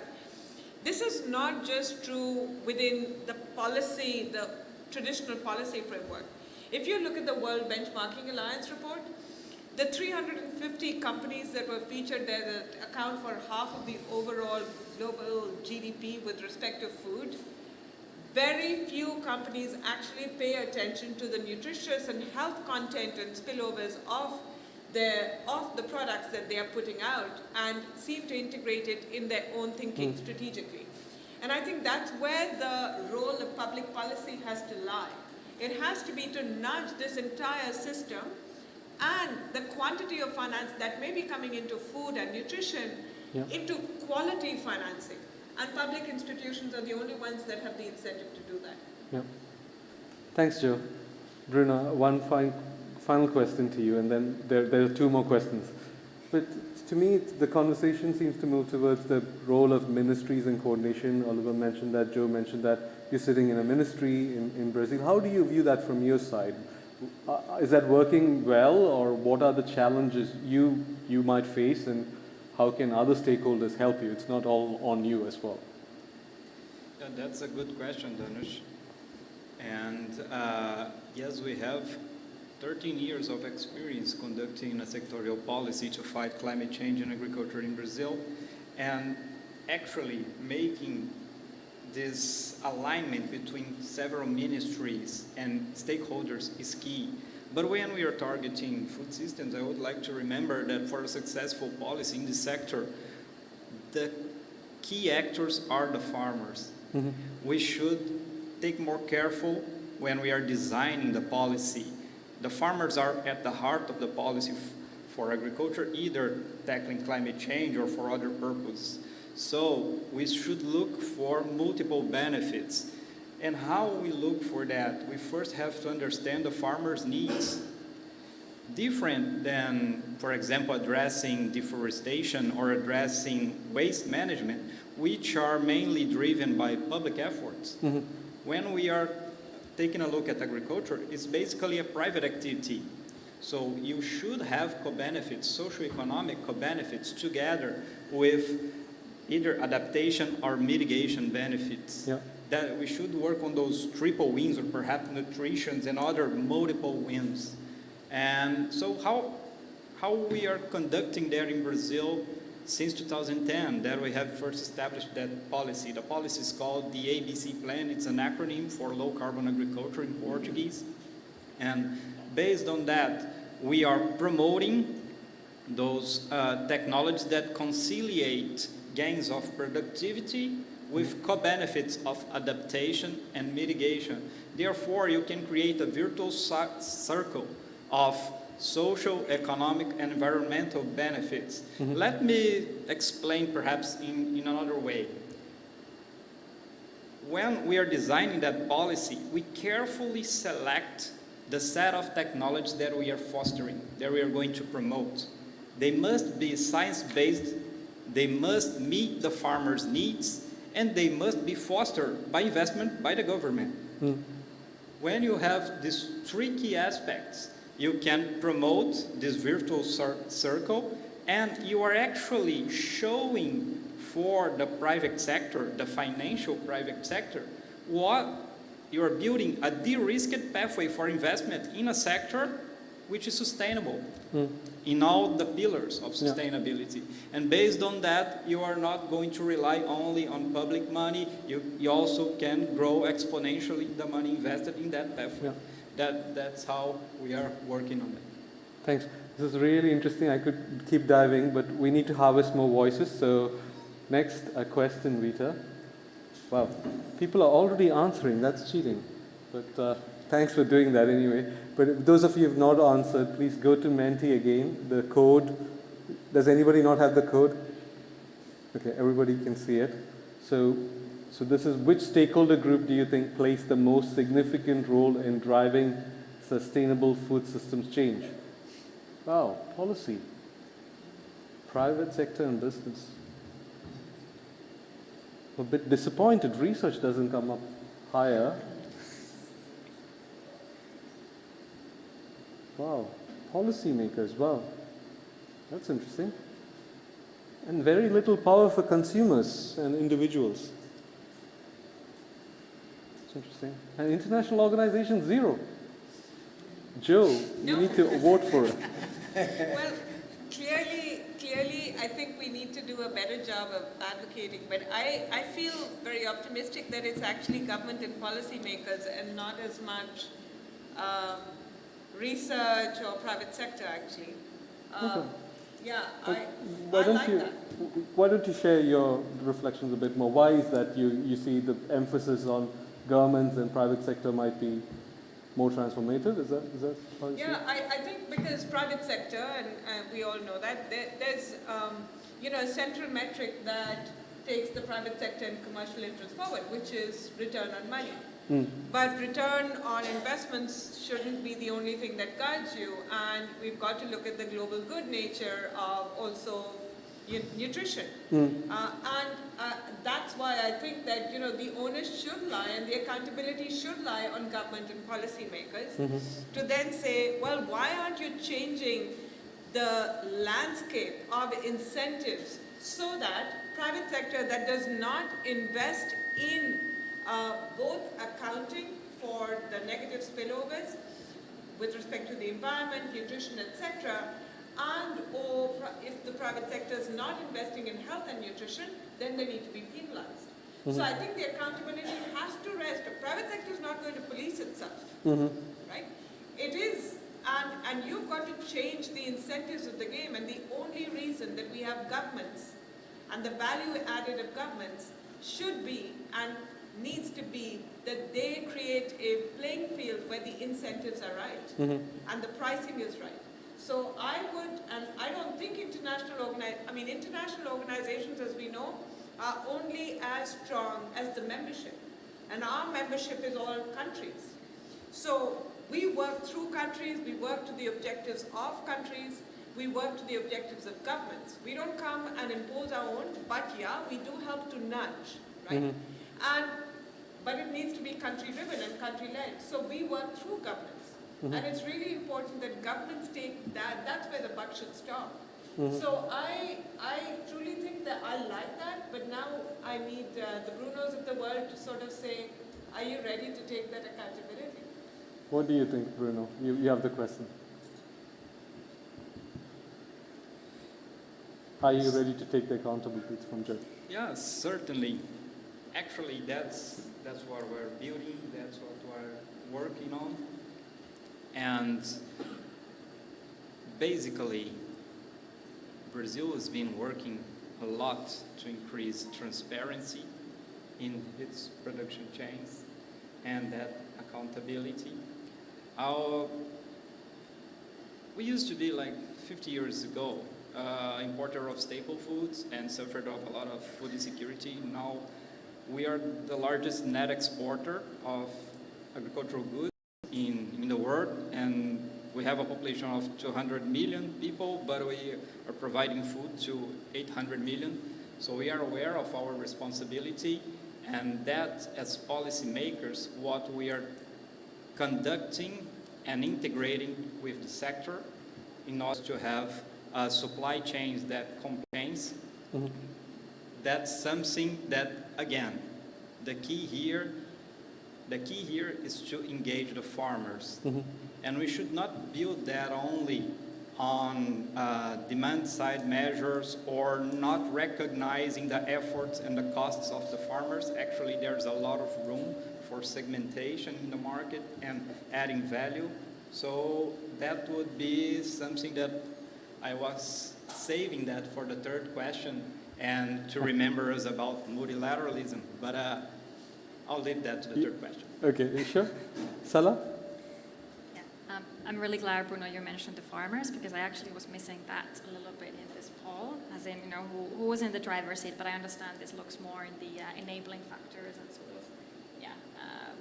This is not just true within the policy, the traditional policy framework. If you look at the World Benchmarking Alliance report, the 350 companies that were featured there that account for half of the overall global GDP with respect to food, very few companies actually pay attention to the nutritious and health content and spillovers of the products that they are putting out, and seem to integrate it in their own thinking strategically. And I think that's where the role of public policy has to lie. It has to be to nudge this entire system and the quantity of finance that may be coming into food and nutrition into quality financing. And public institutions are the only ones that have the incentive to do that. Thanks, Joe. Bruno, one final question to you, and then there are two more questions. But to me, the conversation seems to move towards the role of ministries and coordination. Oliver mentioned that, Joe mentioned that. You're sitting in a ministry in Brazil. How do you view that from your side? Is that working well, or what are the challenges you might face, and how can other stakeholders help you? It's not all on you as well. That's a good question, Dhanush. And yes, we have 13 years of experience conducting a sectorial policy to fight climate change in agriculture in Brazil, and actually making this alignment between several ministries and stakeholders is key. But when we are targeting food systems, I would like to remember that for a successful policy in this sector, the key actors are the farmers. We should take more careful when we are designing the policy. The farmers are at the heart of the policy for agriculture, either tackling climate change or for other purposes. So we should look for multiple benefits. And how we look for that? We first have to understand the farmer's needs. Different than, for example, addressing deforestation or addressing waste management, which are mainly driven by public efforts. When we are taking a look at agriculture, it's basically a private activity. So you should have co-benefits, socioeconomic co-benefits together with either adaptation or mitigation benefits. Yeah. That we should work on those triple wins or perhaps nutritions and other multiple wins. And so how we are conducting that in Brazil since 2010, that we have first established that policy. The policy is called the ABC Plan. It's an acronym for low carbon agriculture in Portuguese. And based on that, we are promoting those technologies that conciliate gains of productivity with co-benefits of adaptation and mitigation. Therefore, you can create a virtuous circle of social, economic, and environmental benefits. Let me explain perhaps in another way. When we are designing that policy, we carefully select the set of technologies that we are fostering, that we are going to promote. They must be science-based, they must meet the farmers' needs, and they must be fostered by investment by the government. When you have these three key aspects, you can promote this virtual circle, and you are actually showing for the private sector, the financial private sector, what you are building a de-risked pathway for investment in a sector which is sustainable in all the pillars of sustainability. And based on that, you are not going to rely only on public money. You also can grow exponentially the money invested in that pathway. That's how we are working on it. Thanks. This is really interesting. I could keep diving, but we need to harvest more voices. So next, a question, Rita. Wow, people are already answering. That's cheating. But thanks for doing that anyway. But if those of you who have not answered, please go to Menti again. The code. Does anybody not have the code? Okay, everybody can see it. So this is, which stakeholder group do you think plays the most significant role in driving sustainable food systems change? Wow, policy. Private sector and business. I'm a bit disappointed research doesn't come up higher. Wow, policymakers, wow. That's interesting. And very little power for consumers and individuals. That's interesting. And international organizations, zero. Joe, you need to vote for it. Well, clearly, I think we need to do a better job of advocating, but I feel very optimistic that it's actually government and policymakers and not as much research or private sector, actually. Yeah, I like that. Why don't you share your reflections a bit more? Why is that you see the emphasis on governments and private sector might be more transformative? Is that how you see it? Yeah, I think because private sector, and we all know that, there's a central metric that takes the private sector and commercial interests forward, which is return on money. But return on investments shouldn't be the only thing that guides you, and we've got to look at the global good nature of also nutrition. And that's why I think that the onus should lie and the accountability should lie on government and policymakers to then say, well, why aren't you changing the landscape of incentives so that private sector that does not invest in both accounting for the negative spillovers with respect to the environment, nutrition, etc., and or if the private sector is not investing in health and nutrition, then they need to be penalized. So I think the accountability has to rest. The private sector is not going to police itself, right? It is incentives of the game, and the only reason that we have governments and the value added of governments should be and needs to be that they create a playing field where the incentives are right and the pricing is right. So I would, and I don't think international organizations, as we know, are only as strong as the membership. And our membership is all countries. So we work through countries, we work to the objectives of countries, we work to the objectives of governments. We don't come and impose our own, but yeah, we do help to nudge, right? But it needs to be country-driven and country-led. So we work through governments. And it's really important that governments take that, that's where the buck should stop. So I truly think that I like that, but now I need the Brunos of the world to sort of say, are you ready to take that accountability? What do you think, Bruno? You have the question. Are you ready to take the accountability from Jeff? Yeah, certainly. Actually, that's what we're building, that's what we're working on. And basically, Brazil has been working a lot to increase transparency in its production chains and that accountability. We used to be like 50 years ago, importer of staple foods and suffered of a lot of food insecurity. Now we are the largest net exporter of agricultural goods in the world, and we have a population of 200 million people, but we are providing food to 800 million. So we are aware of our responsibility, and that as policymakers, what we are conducting and integrating with the sector in order to have supply chains that complains. That's something that, again, the key here is to engage the farmers. And we should not build that only on demand-side measures or not recognizing the efforts and the costs of the farmers. Actually, there's a lot of room for segmentation in the market and adding value. So that would be something that I was saving that for the third question and to remember us about multilateralism. But I'll leave that to the third question. Okay, sure. Salla? Yeah, I'm really glad, Bruno, you mentioned the farmers, because I actually was missing that a little bit in this poll, as in, you know, who was in the driver's seat, but I understand this looks more in the enabling factors and sort of, yeah,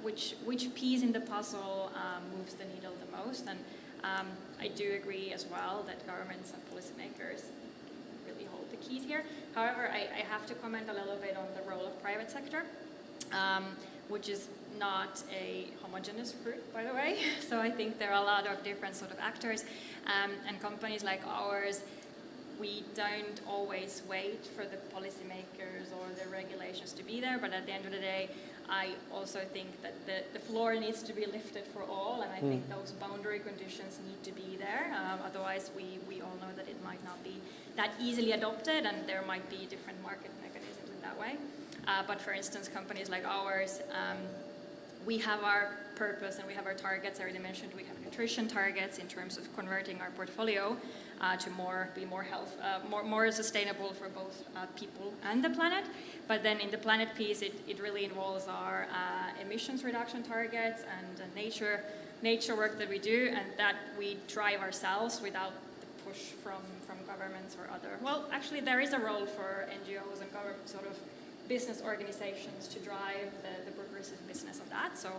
which piece in the puzzle moves the needle the most. And I do agree as well that governments and policymakers really hold the keys here. However, I have to comment a little bit on the role of private sector, which is not a homogeneous group, by the way. So I think there are a lot of different sort of actors, and companies like ours, we don't always wait for the policymakers or the regulations to be there, but at the end of the day, I also think that the floor needs to be lifted for all, and I think those boundary conditions need to be there. Otherwise, we all know that it might not be that easily adopted, and there might be different market mechanisms in that way. But for instance, companies like ours, we have our purpose and we have our targets. I already mentioned we have nutrition targets in terms of converting our portfolio to be more sustainable for both people and the planet. But then in the planet piece, it really involves our emissions reduction targets and nature work that we do, and that we drive ourselves without the push from governments or other. Well, actually, there is a role for NGOs and government sort of business organizations to drive the progressive business of that. So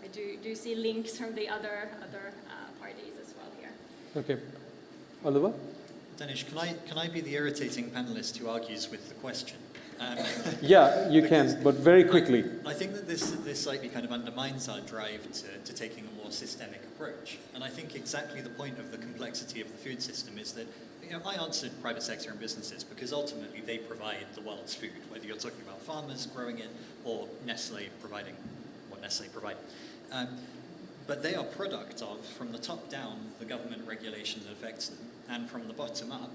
I do see links from the other parties as well here. Okay. Oliver? Dinesh, can I be the irritating panelist who argues with the question? Yeah, you can, but very quickly. I think that this slightly kind of undermines our drive to taking a more systemic approach. And I think exactly the point of the complexity of the food system is that, you know, I answered private sector and businesses because ultimately they provide the world's food, whether you're talking about farmers growing it or Nestle providing what Nestle provide. But they are product of, from the top down, the government regulation that affects them, and from the bottom up,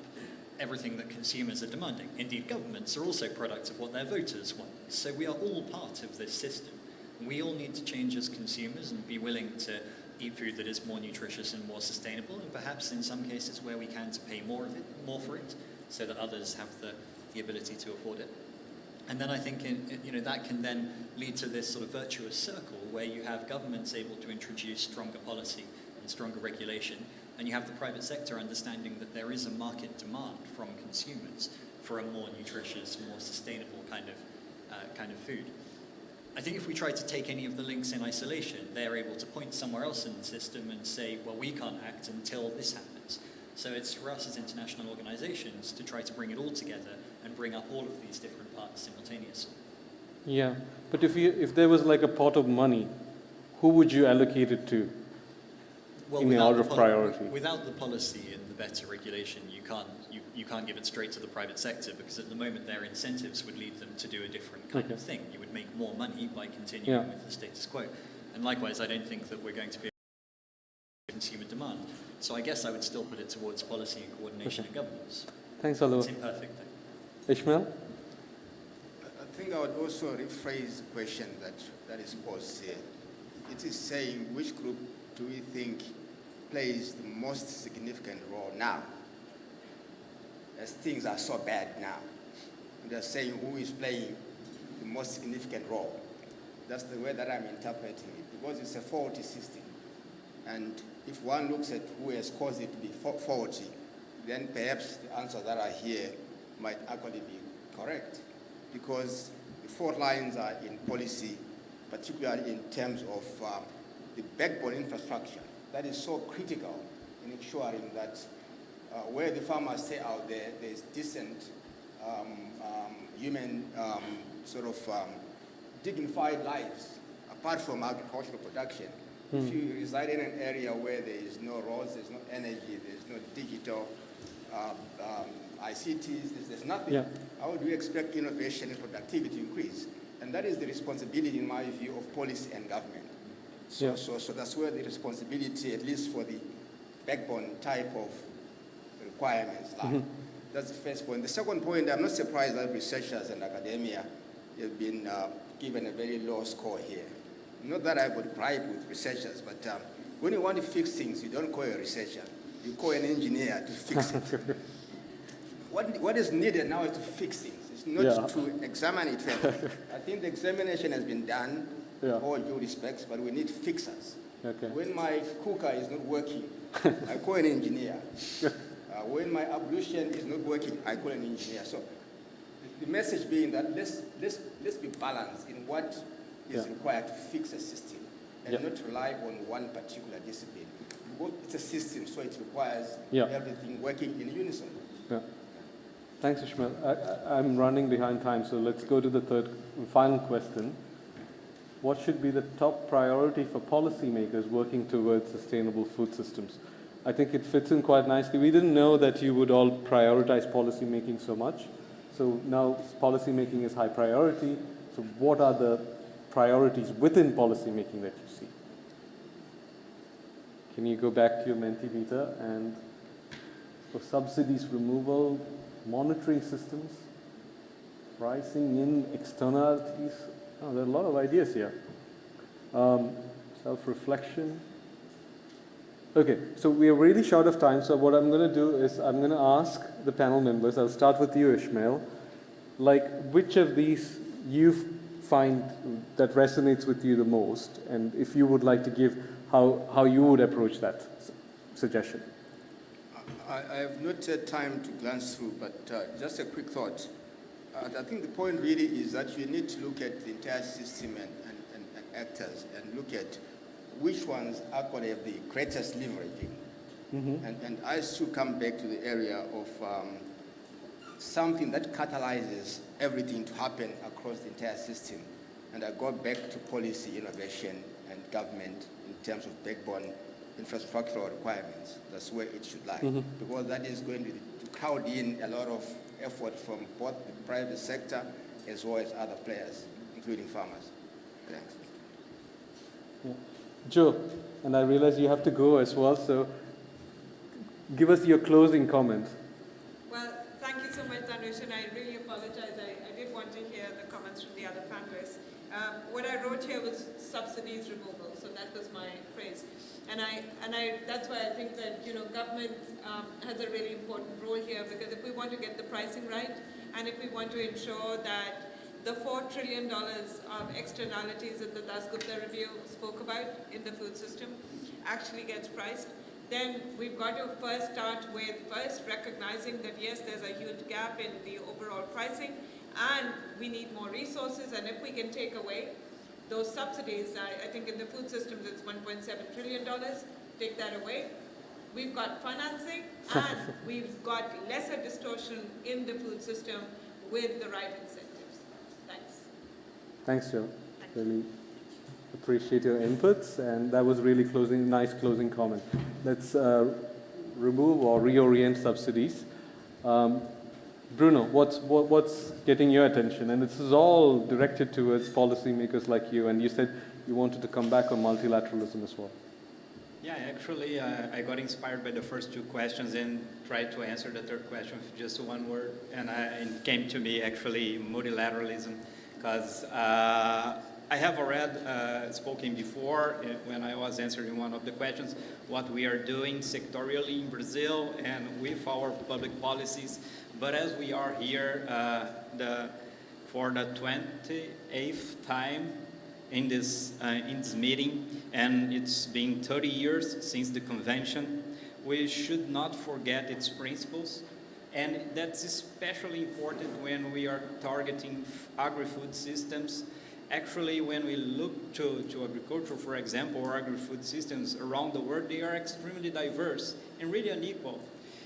everything that consumers are demanding. Indeed, governments are also products of what their voters want. So we are all part of this system. We all need to change as consumers and be willing to eat food that is more nutritious and more sustainable, and perhaps in some cases where we can to pay more for it, so that others have the ability to afford it. And then I think that can then lead to this sort of virtuous circle where you have governments able to introduce stronger policy and stronger regulation, and you have the private sector understanding that there is a market demand from consumers for a more nutritious, more sustainable kind of food. I think if we try to take any of the links in isolation, they're able to point somewhere else in the system and say, well, we can't act until this happens. So it's for us as international organizations to try to bring it all together and bring up all of these different parts simultaneously. Yeah, but if there was like a pot of money, who would you allocate it to in the order of priority? Without the policy and the better regulation, you can't give it straight to the private sector, because at the moment their incentives would lead them to do a different kind of thing. You would make more money by continuing with the status quo. And likewise, I don't think that we're going to be able to consumer demand. So I guess I would still put it towards policy and coordination and governance. Thanks, Alo. It's imperfect though. Ishmael? I think I would also rephrase the question that is posed here. It is saying, which group do we think plays the most significant role now, as things are so bad now? And they're saying who is playing the most significant role. That's the way that I'm interpreting it, because it's a faulty system. And if one looks at who has caused it to be faulty, then perhaps the answers that are here might actually be correct, because the fault lines are in policy, particularly in terms of the backbone infrastructure that is so critical in ensuring that where the farmers stay out there, there's decent human dignified lives apart from agricultural production. If you reside in an area where there is no roads, there's no energy, there's no digital ICTs, there's nothing, how would we expect innovation and productivity to increase? And that is the responsibility, in my view, of policy and government. So that's where the responsibility, at least for the backbone type of requirements, lie. That's the first point. The second point, I'm not surprised that researchers and academia have been given a very low score here. Not that I would gripe with researchers, but when you want to fix things, you don't call a researcher. You call an engineer to fix it. What is needed now is to fix things. It's not to examine it further. I think the examination has been done, all due respects, but we need fixers. When my cooker is not working, I call an engineer. When my ablution is not working, I call an engineer. So the message being that let's be balanced in what is required to fix a system, and not rely on one particular discipline. It's a system, so it requires everything working in unison. Thanks, Ishmael. I'm running behind time, so let's go to the third and final question. What should be the top priority for policymakers working towards sustainable food systems? I think it fits in quite nicely. We didn't know that you would all prioritize policy making so much. So now policy making is high priority. So what are the priorities within policy making that you see? Can you go back to your Mentimeter and for subsidies removal, monitoring systems, pricing in externalities? Oh, there are a lot of ideas here. Self-reflection. Okay, so we are really short of time, so what I'm going to do is I'm going to ask the panel members, I'll start with you, Ishmael, which of these you find that resonates with you the most, and if you would like to give how you would approach that suggestion. I have not had time to glance through, but just a quick thought. I think the point really is that you need to look at the entire system and actors and look at which ones actually have the greatest leveraging. And I still come back to the area of something that catalyzes everything to happen across the entire system. And I go back to policy, innovation, and government in terms of backbone infrastructural requirements. That's where it should lie. Because that is going to crowd in a lot of effort from both the private sector as well as other players, including farmers. Thanks. Joe, and I realize you have to go as well, so give us your closing comment. Well, thank you so much, Dhanush, and I really apologize. I did want to hear the comments from the other panelists. What I wrote here was subsidies removal, so that was my phrase. That's why I think that, government has a really important role here, because if we want to get the pricing right, and if we want to ensure that the $4 trillion of externalities that the Dasgupta review spoke about in the food system actually gets priced, then we've got to first start with recognizing that yes, there's a huge gap in the overall pricing, and we need more resources, and if we can take away those subsidies, I think in the food systems it's $1.7 trillion, take that away, we've got financing, and we've got lesser distortion in the food system with the right incentives. Thanks. Thanks, Joe. Really appreciate your inputs, and that was really nice closing comment. Let's remove or reorient subsidies. Bruno, what's getting your attention? And this is all directed towards policymakers like you, and you said you wanted to come back on multilateralism as well. Yeah, actually, I got inspired by the first two questions and tried to answer the third question with just one word, and it came to me actually multilateralism, because I have already spoken before when I was answering one of the questions, what we are doing sectorially in Brazil and with our public policies. But as we are here for the 28th time in this meeting, and it's been 30 years since the convention, we should not forget its principles. And that's especially important when we are targeting agri-food systems. Actually, when we look to agriculture, for example, or agri-food systems around the world, they are extremely diverse and really unequal.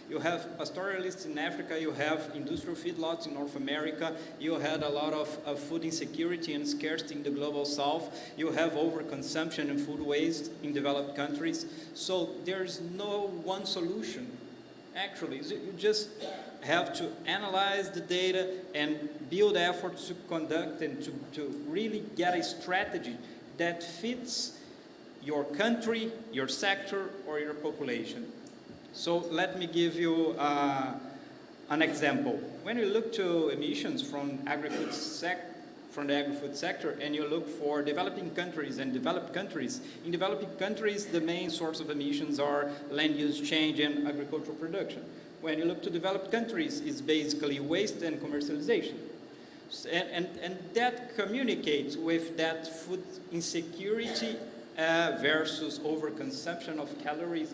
You have pastoralists in Africa, you have industrial feedlots in North America, you had a lot of food insecurity and scarcity in the global south, you have overconsumption and food waste in developed countries. So there's no one solution. Actually, you just have to analyze the data and build efforts to conduct and to really get a strategy that fits your country, your sector, or your population. So let me give you an example. When you look to emissions from the agri-food sector, and you look for developing countries and developed countries, in developing countries, the main source of emissions are land use change and agricultural production. When you look to developed countries, it's basically waste and commercialization. And that communicates with that food insecurity versus overconsumption of calories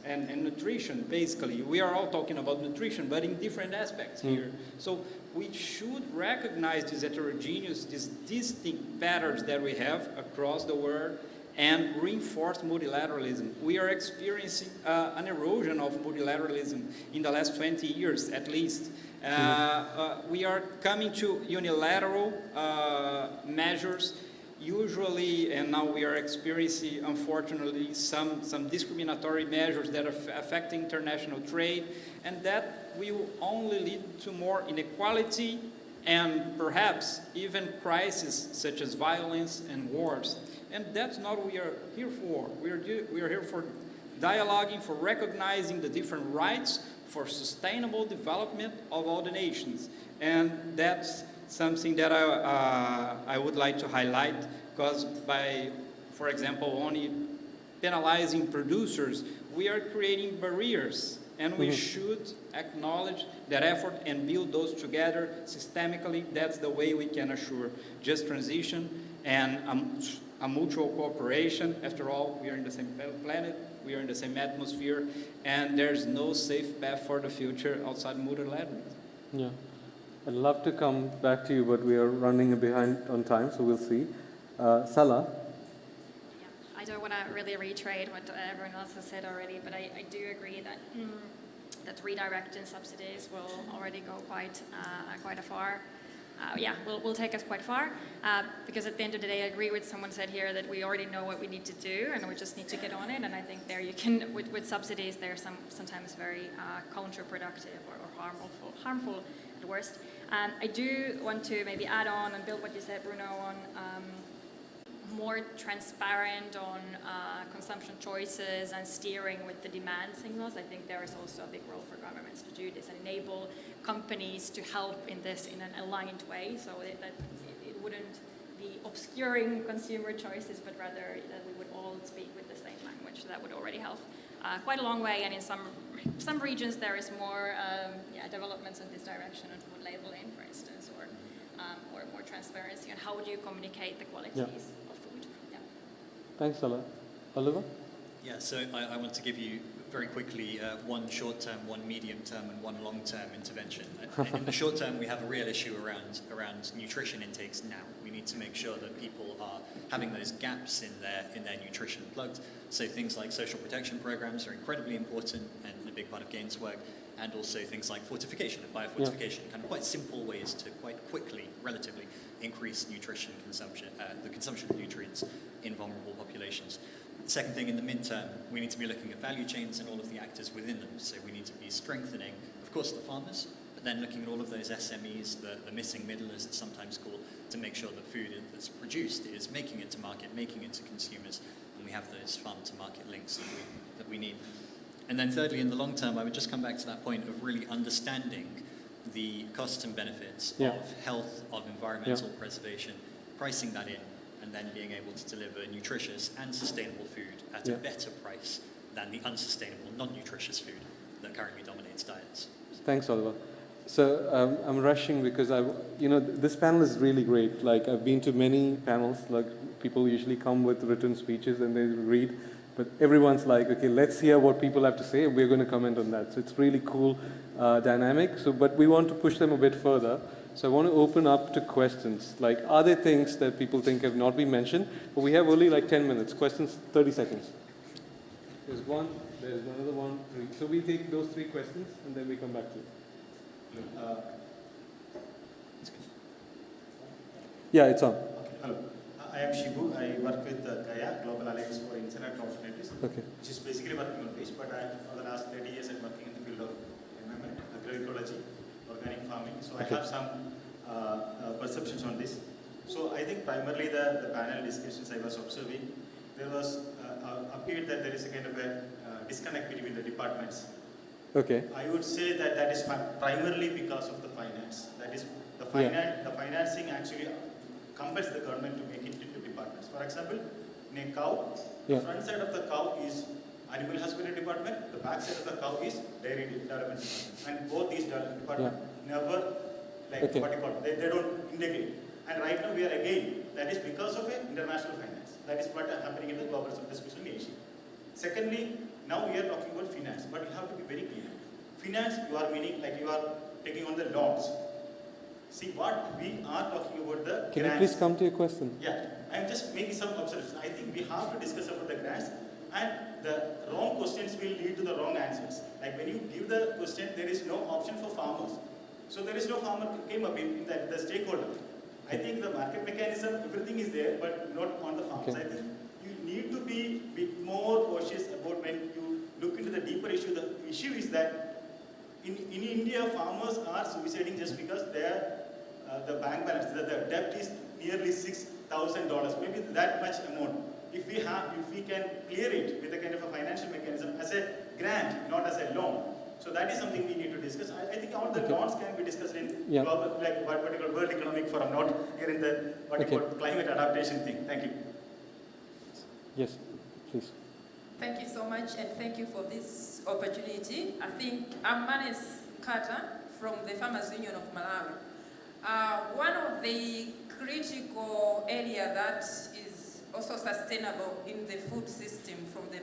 and nutrition, basically. We are all talking about nutrition, but in different aspects here. So we should recognize these heterogeneous, these distinct patterns that we have across the world and reinforce multilateralism. We are experiencing an erosion of multilateralism in the last 20 years, at least. We are coming to unilateral measures, usually, and now we are experiencing, unfortunately, some discriminatory measures that are affecting international trade, and that will only lead to more inequality and perhaps even crises such as violence and wars. And that's not what we are here for. We are here for dialoguing, for recognizing the different rights for sustainable development of all the nations. And that's something that I would like to highlight, because by, for example, only penalizing producers, we are creating barriers, and we should acknowledge that effort and build those together systemically. That's the way we can assure just transition and a mutual cooperation. After all, we are in the same planet, we are in the same atmosphere, and there's no safe path for the future outside multilateralism. Yeah. I'd love to come back to you, but we are running behind on time, so we'll see. Salla? Yeah, I don't want to really reiterate what everyone else has said already, but I do agree that that redirecting subsidies will already go quite far. Will take us quite far, because at the end of the day, I agree with someone said here that we already know what we need to do, and we just need to get on it. And I think there you can, with subsidies, they're sometimes very counterproductive or harmful at worst. I do want to maybe add on and build what you said, Bruno, on more transparent on consumption choices and steering with the demand signals. I think there is also a big role for governments to do this and enable companies to help in this in an aligned way, so that it wouldn't be obscuring consumer choices, but rather that we would all speak with the same language. that would already help quite a long way. And in some regions, there is more developments in this direction of food labeling, for instance, or more transparency. And how would you communicate the qualities of food? Yeah. Thanks, Salla. Oliver? Yeah, so I want to give you very quickly one short-term, one medium-term, and one long-term intervention. In the short term, we have a real issue around nutrition intakes now. We need to make sure that people are having those gaps in their nutrition plugged. So things like social protection programs are incredibly important and a big part of GAIN's work, and also things like fortification and biofortification, kind of quite simple ways to quite quickly, relatively, increase nutrition consumption, the consumption of nutrients in vulnerable populations. Second thing, in the midterm, we need to be looking at value chains and all of the actors within them. So we need to be strengthening, of course, the farmers, but then looking at all of those SMEs, the missing middle, as it's sometimes called, to make sure that food that's produced is making it to market, making it to consumers, and we have those farm-to-market links that we need. And then thirdly, in the long term, I would just come back to that point of really understanding the costs and benefits of health, of environmental preservation, pricing that in, and then being able to deliver nutritious and sustainable food at a better price than the unsustainable, non-nutritious food that currently dominates diets. Thanks, Oliver. So I'm rushing because this panel is really great. Like, I've been to many panels. Like, people usually come with written speeches and they read, but everyone's like, okay, let's hear what people have to say, and we're going to comment on that. So it's really cool dynamic. But we want to push them a bit further. So I want to open up to questions. Like, are there things that people think have not been mentioned? But we have only like 10 minutes. Questions, 30 seconds. There's one, there's another one, 3. So we take those 3 questions, and then we come back to it. Yeah, it's on. Hello. I am Shibu. I work with GAIA, Global Alliance for Internet Opportunities, which is basically working on fish, but for the last 30 years I'm working in the field of environment, agroecology, organic farming. So I have some perceptions on this. So I think primarily the panel discussions I was observing, there was appeared that there is a kind of a disconnect between the departments. Okay. I would say that is primarily because of the finance. That is, the financing actually compels the government to make it into departments. For example, in a cow, the front side of the cow is animal husbandry department, the back side of the cow is dairy development department. And both these departments never, what you call, they don't integrate. And right now we are again, that is because of international finance. That is what is happening in the global south, especially in Asia. Secondly, now we are talking about finance, but you have to be very clear. Finance, you are meaning like you are taking on the loans. See, what we are talking about the Can grants. you please come to your question? Yeah, I am just making some observations. I think we have to discuss about the grants, and the wrong questions will lead to the wrong answers. Like when you give the question, there is no option for farmers. So there is no farmer came up in that the stakeholder. I think the market mechanism, everything is there, but not on the farmers. I think you need to be a bit more cautious about when you look into the deeper issue. The issue is that in India, farmers are suiciding just because the bank balance, the debt is nearly $6,000, maybe that much amount. If we can clear it with a kind of a financial mechanism as a grant, not as a loan. So that is something we need to discuss. I think all the loans can be discussed in global, like what you call World Economic Forum, not here in the what you call climate adaptation thing. Thank you. Yes, please. Thank you so much, and thank you for this opportunity. I think I'm Manes Carter from the Farmers Union of Malawi. One of the critical area that is also sustainable in the food system from the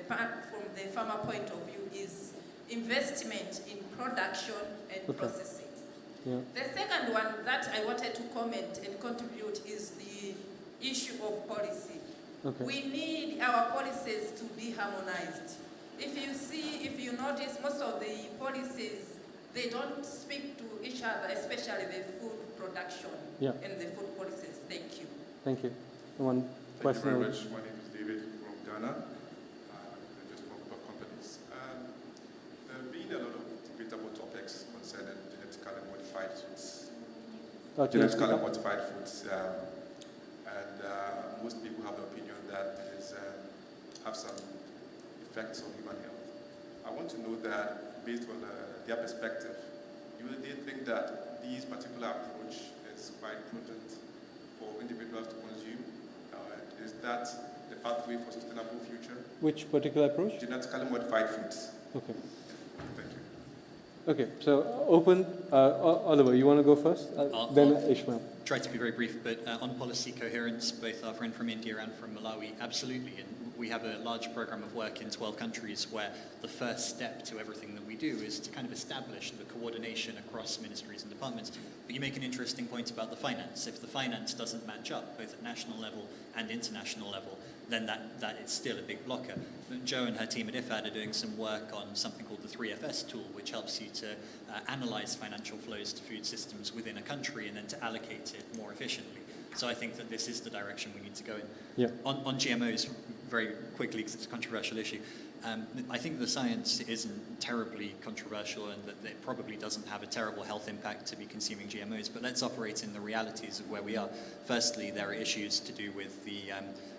farmer point of view is investment in production and processing. The second one that I wanted to comment and contribute is the issue of policy. We need our policies to be harmonized. If you notice, most of the policies, they don't speak to each other, especially the food production and the food policies. Thank you. Thank you. One question. Thank you very much. My name is David from Ghana. I just talk about companies. There have been a lot of debatable topics concerning genetically modified foods. Genetically modified foods. And most people have the opinion that it have some effects on human health. I want to know that, based on their perspective, do they think that this particular approach is quite prudent for individuals to consume? Is that the pathway for sustainable future. Which particular approach? Genetically modified foods. Okay. Thank you. Okay, so open, Oliver, you want to go first? Then Ishmael. Try to be very brief, but on policy coherence, both our friend from India and from Malawi, absolutely. And we have a large program of work in 12 countries where the first step to everything that we do is to kind of establish the coordination across ministries and departments. But you make an interesting point about the finance. If the finance doesn't match up, both at national level and international level, then that is still a big blocker. Jo and her team at IFAD are doing some work on something called the 3FS tool, which helps you to analyze financial flows to food systems within a country and then to allocate it more efficiently. So I think that this is the direction we need to go in. Yeah. On GMOs, very quickly, because it's a controversial issue, I think the science isn't terribly controversial and that it probably doesn't have a terrible health impact to be consuming GMOs, but let's operate in the realities of where we are. Firstly, there are issues to do with the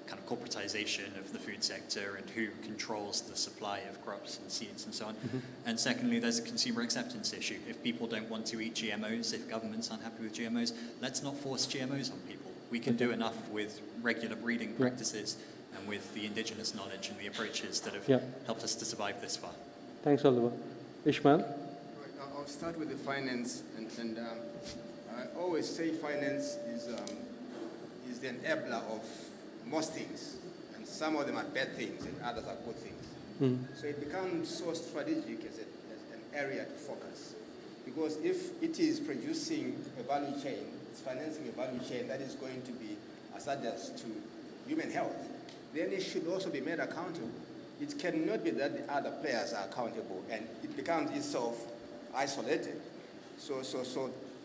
kind of corporatization of the food sector and who controls the supply of crops and seeds and so on. Mm-hmm. And secondly, there's a consumer acceptance issue. If people don't want to eat GMOs, if governments aren't happy with GMOs, let's not force GMOs on people. We can do enough with regular breeding practices and with the indigenous knowledge and the approaches that have helped us to survive this far. Thanks, Oliver. Ishmael? Right, I'll start with the finance, and I always say finance is the enabler of most things, and some of them are bad things and others are good things. Mm. So it becomes so strategic as an area to focus, because if it is producing a value chain, it's financing a value chain that is going to be hazardous to human health, then it should also be made accountable. It cannot be that the other players are accountable and it becomes itself isolated. So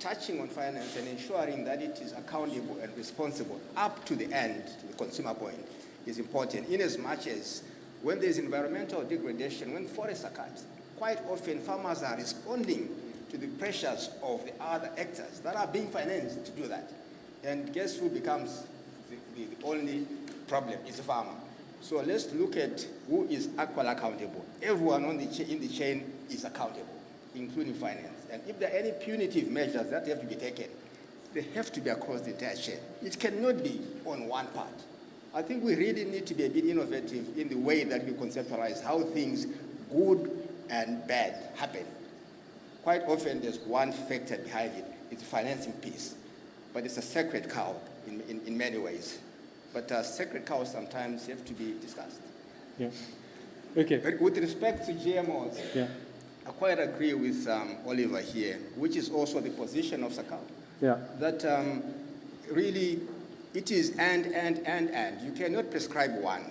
touching on finance and ensuring that it is accountable and responsible up to the end, to the consumer point, is important, in as much as when there's environmental degradation, when forests are cut, quite often farmers are responding to the pressures of the other actors that are being financed to do that. And guess who becomes the only problem? Is the farmer. So let's look at who is equally accountable. Everyone in the chain is accountable, including finance. And if there are any punitive measures that have to be taken, they have to be across the entire chain. It cannot be on one part. I think we really need to be a bit innovative in the way that we conceptualize how things good and bad happen. Quite often there's one factor behind it. It's the financing piece. But it's a sacred cow in many ways. But sacred cows sometimes have to be discussed. Yeah. Okay. But with respect to GMOs, I quite agree with Oliver here, which is also the position of SACAU. Yeah. That really it is and. You cannot prescribe one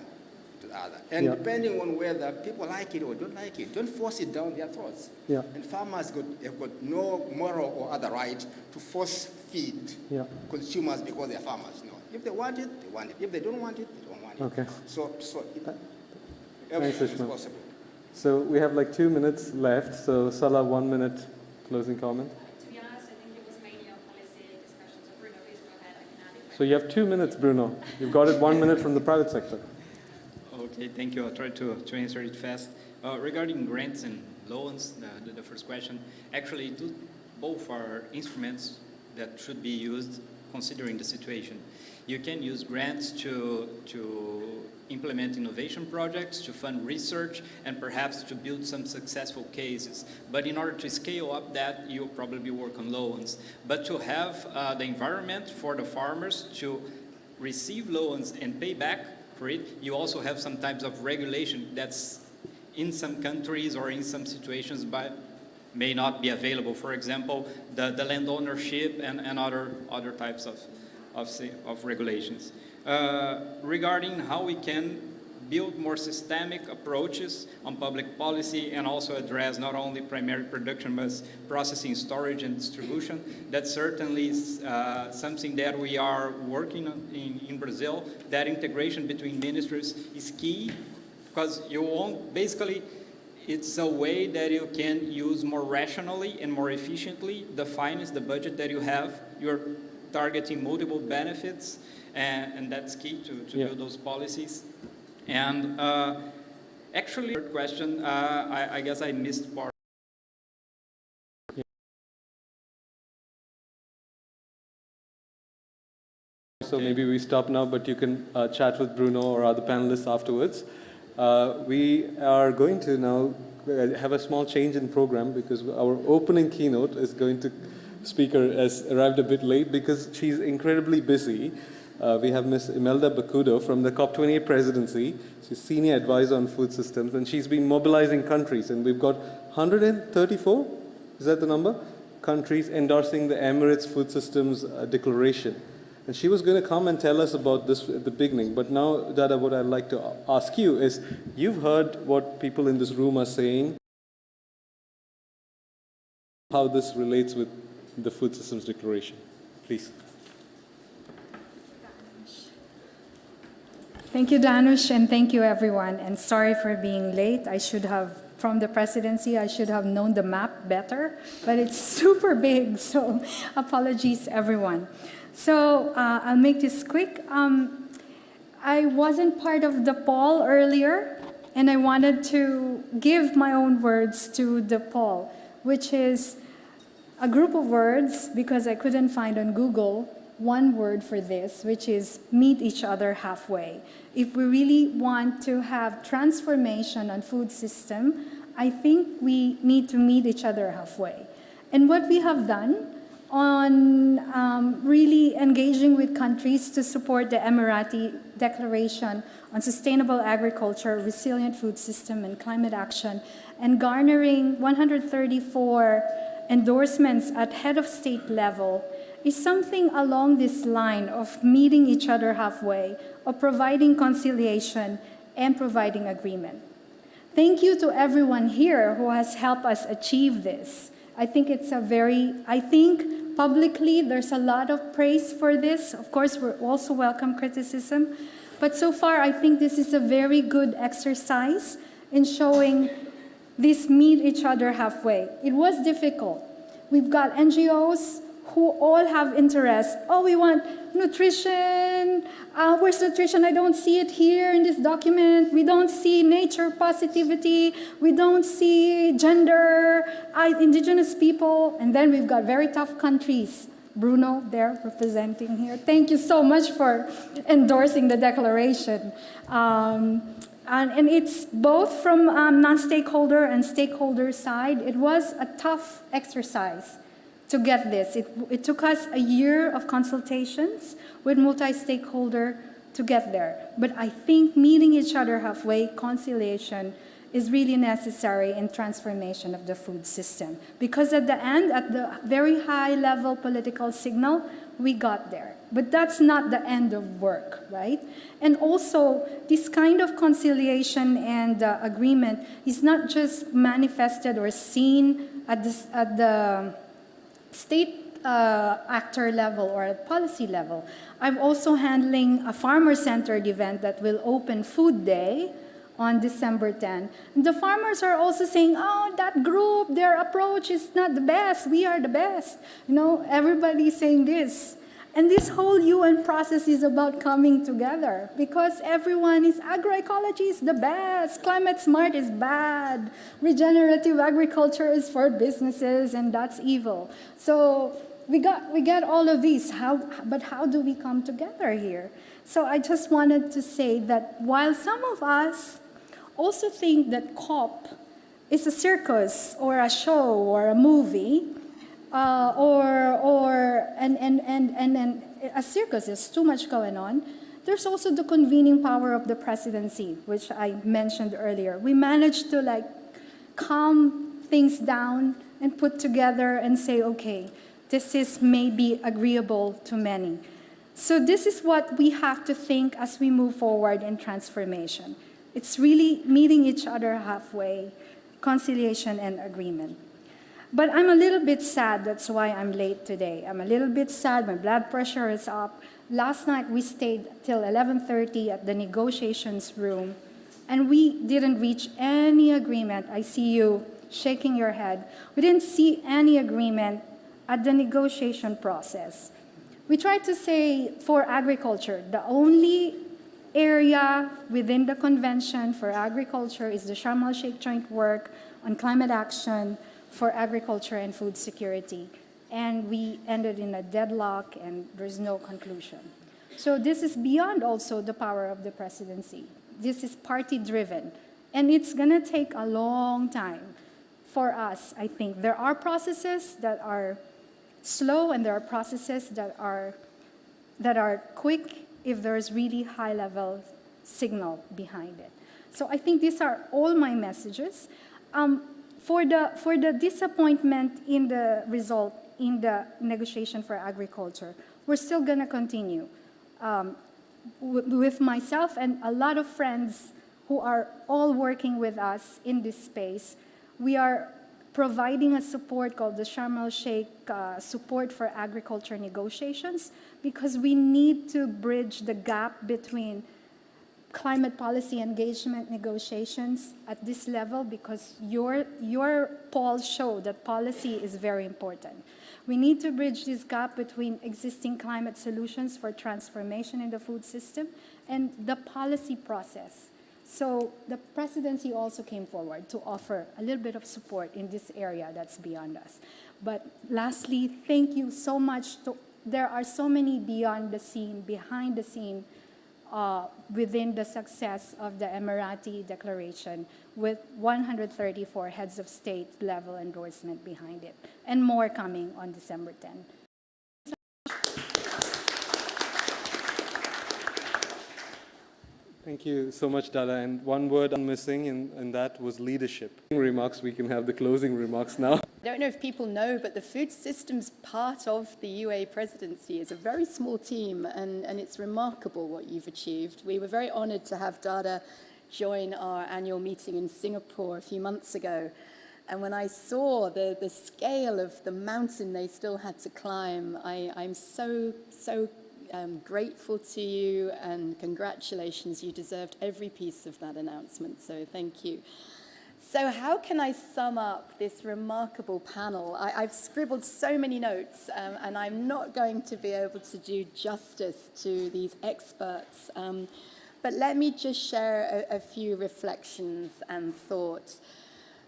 to the other. And depending on whether people like it or don't like it, don't force it down their throats. Yeah. And farmers have got no moral or other right to force feed consumers because they're farmers. No. If they want it, they want it. If they don't want it, they don't want it. Okay. So everything is possible. So we have like 2 minutes left. So Salla, 1 minute closing comment. To be honest, I think it was mainly on policy discussions. So Bruno, please go ahead. I can add it. So you have 2 minutes, Bruno. You've got it 1 minute from the private sector. Okay, thank you. I'll try to answer it fast. Regarding grants and loans, the first question, actually both are instruments that should be used considering the situation. You can use grants to implement innovation projects, to fund research, and perhaps to build some successful cases. But in order to scale up that, you'll probably work on loans. But to have the environment for the farmers to receive loans and pay back for it, you also have some types of regulation that's in some countries or in some situations but may not be available. For example, the land ownership and other types of regulations. Regarding how we can build more systemic approaches on public policy and also address not only primary production but processing, storage, and distribution, that certainly is something that we are working on in Brazil. That integration between ministries is key, because you won't, basically, it's a way that you can use more rationally and more efficiently the finance, the budget that you have. You're targeting multiple benefits, and that's key to build those policies. And actually, third question, I guess I missed part. so maybe we stop now, but you can chat with Bruno or other panelists afterwards. We are going to now have a small change in program because our opening keynote is going to, speaker has arrived a bit late because she's incredibly busy. We have Ms. Imelda Bacudo from the COP28 Presidency. She's Senior Advisor on Food Systems, and she's been mobilizing countries, and we've got 134, is that the number? Countries endorsing the Emirates Food Systems Declaration. And she was going to come and tell us about this at the beginning, but now, Dada, what I'd like to ask you is, you've heard what people in this room are saying, how this relates with the Food Systems Declaration. Please. Thank you, Dhanush, and thank you, everyone. And sorry for being late. I should have, from the presidency, I should have known the map better, but it's super big, so apologies, everyone. So I'll make this quick. I wasn't part of the poll earlier, and I wanted to give my own words to the poll, which is a group of words, because I couldn't find on Google one word for this, which is meet each other halfway. If we really want to have transformation on food system, I think we need to meet each other halfway. And what we have done on really engaging with countries to support the Emirati Declaration on Sustainable Agriculture, Resilient Food System, and Climate Action, and garnering 134 endorsements at head of state level is something along this line of meeting each other halfway, of providing conciliation and providing agreement. Thank you to everyone here who has helped us achieve this. I think it's publicly there's a lot of praise for this. Of course, we also welcome criticism. But so far, I think this is a very good exercise in showing this meet each other halfway. It was difficult. We've got NGOs who all have interests. Oh, we want nutrition. Where's nutrition? I don't see it here in this document. We don't see nature positivity. We don't see gender, indigenous people. And then we've got very tough countries. Bruno, there, representing here. Thank you so much for endorsing the declaration. And it's both from non-stakeholder and stakeholder side. It was a tough exercise to get this. It took us a year of consultations with multi-stakeholder to get there. But I think meeting each other halfway, conciliation, is really necessary in transformation of the food system. Because at the end, at the very high level political signal, we got there. But that's not the end of work, right? And also, this kind of conciliation and agreement is not just manifested or seen at the state actor level or at policy level. I'm also handling a farmer-centered event that will open Food Day on December 10. And the farmers are also saying, oh, that group, their approach is not the best. We are the best. You know, everybody's saying this. And this whole UN process is about coming together because everyone is agroecology is the best, climate smart is bad, regenerative agriculture is for businesses and that's evil. So we get all of these, but how do we come together here? So I just wanted to say that while some of us also think that COP is a circus or a show or a movie, and a circus, there's too much going on. There's also the convening power of the presidency, which I mentioned earlier. We managed to calm things down and put together and say, okay, this is maybe agreeable to many. So this is what we have to think as we move forward in transformation. It's really meeting each other halfway, conciliation and agreement. But I'm a little bit sad, that's why I'm late today. I'm a little bit sad, my blood pressure is up. Last night we stayed till 11:30 at the negotiations room, and we didn't reach any agreement. I see you shaking your head. We didn't see any agreement at the negotiation process. We tried to say for agriculture, the only area within the convention for agriculture is the Sharm el-Sheikh Joint Work on Climate Action for Agriculture and Food Security. And we ended in a deadlock and there's no conclusion. So this is beyond also the power of the presidency. This is party-driven, and it's going to take a long time for us, I think. There are processes that are slow, and there are processes that are quick if there's really high-level signal behind it. So I think these are all my messages. For the disappointment in the result in the negotiation for agriculture, we're still going to continue. With myself and a lot of friends who are all working with us in this space, we are providing a support called the Sharm el-Sheikh Support for Agriculture Negotiations, because we need to bridge the gap between climate policy engagement negotiations at this level, because your polls show that policy is very important. We need to bridge this gap between existing climate solutions for transformation in the food system and the policy process. So the presidency also came forward to offer a little bit of support in this area that's beyond us. But lastly, thank you so much. There are so many behind the scene, within the success of the Emirati Declaration, with 134 heads of state level endorsement behind it, and more coming on December 10. Thank you so much, Dala. And one word I'm missing, and that was leadership. Remarks, we can have the closing remarks now. I don't know if people know, but the food systems part of the UA presidency is a very small team, and it's remarkable what you've achieved. We were very honored to have Dada join our annual meeting in Singapore a few months ago. And when I saw the scale of the mountain they still had to climb, I'm so grateful to you, and congratulations. You deserved every piece of that announcement, so thank you. So how can I sum up this remarkable panel? I've scribbled so many notes, and I'm not going to be able to do justice to these experts. But let me just share a few reflections and thoughts.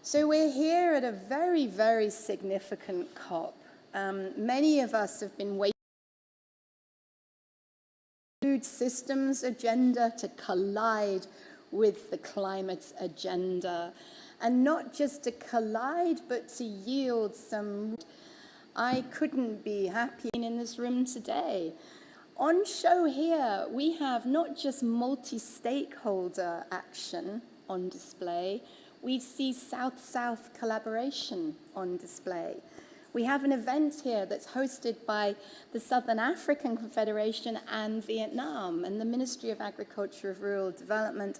So we're here at a very, very significant COP. Many of us have been waiting for the food systems agenda to collide with the climate agenda. And not just to collide, but to yield some. I couldn't be happy in this room today. On show here, we have not just multi-stakeholder action on display, we see South-South collaboration on display. We have an event here that's hosted by the Southern African Confederation and Vietnam, and the Ministry of Agriculture of Rural Development,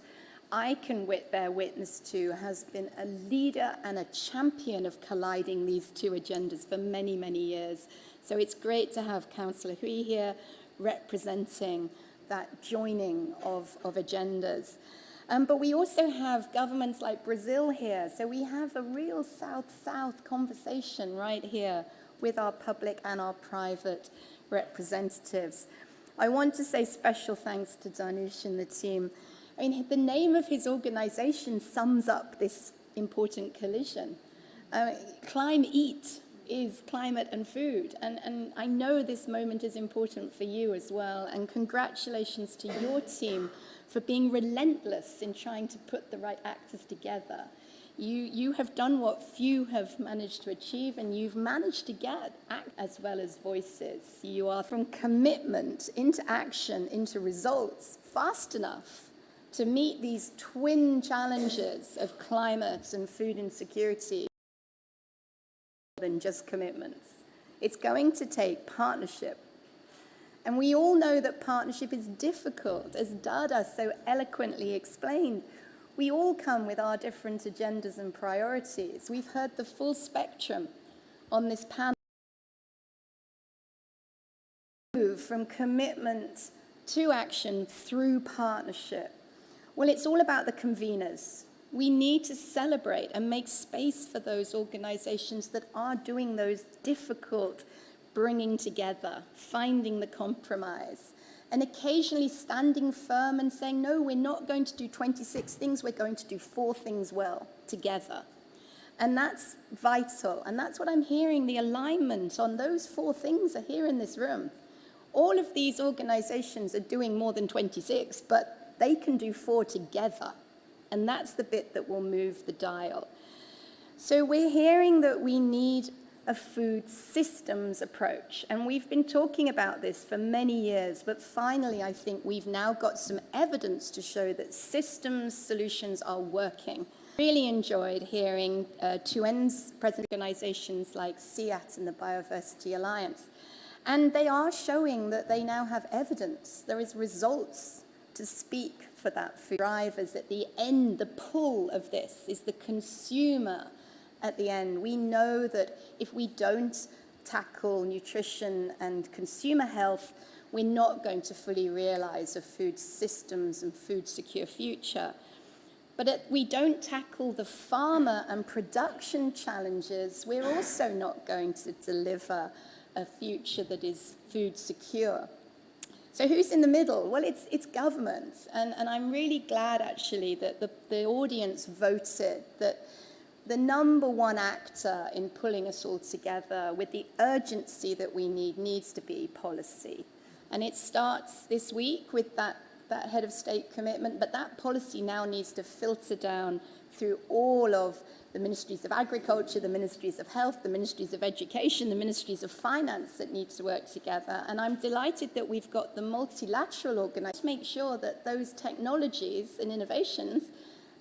I can bear witness to, has been a leader and a champion of colliding these two agendas for many, many years. So it's great to have Councillor Hui here representing that joining of agendas. But we also have governments like Brazil here. So we have a real South-South conversation right here with our public and our private representatives. I want to say special thanks to Dhanush and the team. I mean, the name of his organization sums up this important collision. Clim-Eat is climate and food, and I know this moment is important for you as well, and congratulations to your team for being relentless in trying to put the right actors together. You have done what few have managed to achieve, and you've managed to get act as well as voices. You are from commitment into action, into results, fast enough to meet these twin challenges of climate and food insecurity than just commitments. It's going to take partnership. And we all know that partnership is difficult, as Dada so eloquently explained. We all come with our different agendas and priorities. We've heard the full spectrum on this panel. Move from commitment to action through partnership. Well, it's all about the conveners. We need to celebrate and make space for those organizations that are doing those difficult bringing together, finding the compromise, and occasionally standing firm and saying, no, we're not going to do 26 things, we're going to do 4 things well together. And that's vital, and that's what I'm hearing, the alignment on those 4 things are here in this room. All of these organizations are doing more than 26, but they can do 4 together. And that's the bit that will move the dial. So we're hearing that we need a food systems approach. And we've been talking about this for many years, but finally I think we've now got some evidence to show that systems solutions are working. Really enjoyed hearing Tuen's present organizations like SEAT and the Biodiversity Alliance. And they are showing that they now have evidence. There is results to speak for that food. Drivers at the end, the pull of this is the consumer at the end. We know that if we don't tackle nutrition and consumer health, we're not going to fully realize a food systems and food secure future. But if we don't tackle the farmer and production challenges, we're also not going to deliver a future that is food secure. So who's in the middle? Well, it's governments. And I'm really glad, actually, that the audience voted that the number one actor in pulling us all together with the urgency that we need needs to be policy. And it starts this week with that head of state commitment, but that policy now needs to filter down through all of the ministries of agriculture, the ministries of health, the ministries of education, the ministries of finance that need to work together. And I'm delighted that we've got the multilateral organization to make sure that those technologies and innovations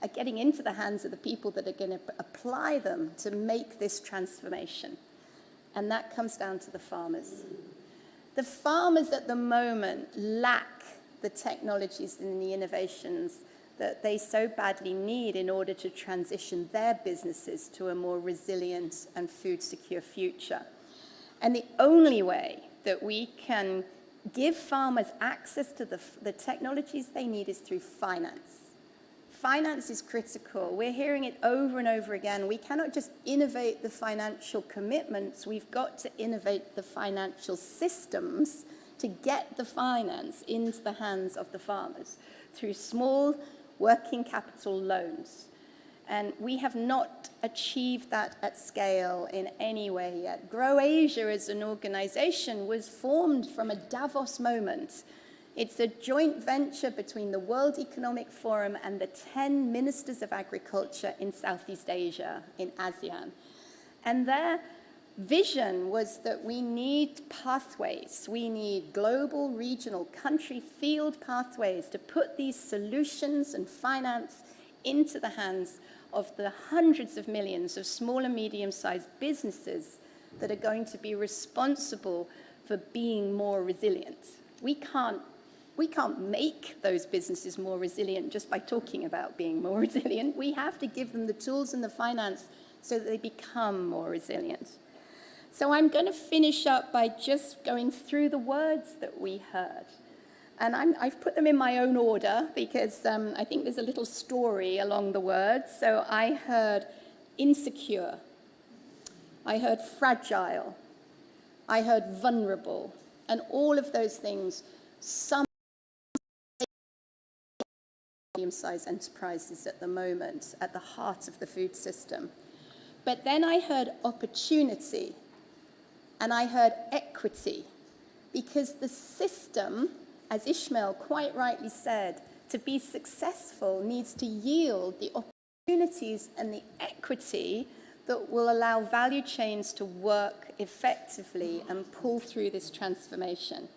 are getting into the hands of the people that are going to apply them to make this transformation. And that comes down to the farmers. The farmers at the moment lack the technologies and the innovations that they so badly need in order to transition their businesses to a more resilient and food secure future. And the only way that we can give farmers access to the technologies they need is through finance. Finance is critical. We're hearing it over and over again. We cannot just innovate the financial commitments. We've got to innovate the financial systems to get the finance into the hands of the farmers through small working capital loans. And we have not achieved that at scale in any way yet. Grow Asia as an organization was formed from a Davos moment. It's a joint venture between the World Economic Forum and the 10 ministers of agriculture in Southeast Asia, in ASEAN. And their vision was that we need pathways. We need global, regional, country, field pathways to put these solutions and finance into the hands of the hundreds of millions of small and medium-sized businesses that are going to be responsible for being more resilient. We can't make those businesses more resilient just by talking about being more resilient. We have to give them the tools and the finance so that they become more resilient. So I'm going to finish up by just going through the words that we heard. And I've put them in my own order because I think there's a little story along the words. So I heard insecure. I heard fragile. I heard vulnerable. And all of those things, some medium-sized enterprises at the moment at the heart of the food system. But then I heard opportunity. And I heard equity, because the system, as Ishmael quite rightly said, to be successful needs to yield the opportunities and the equity that will allow value chains to work effectively and pull through this transformation.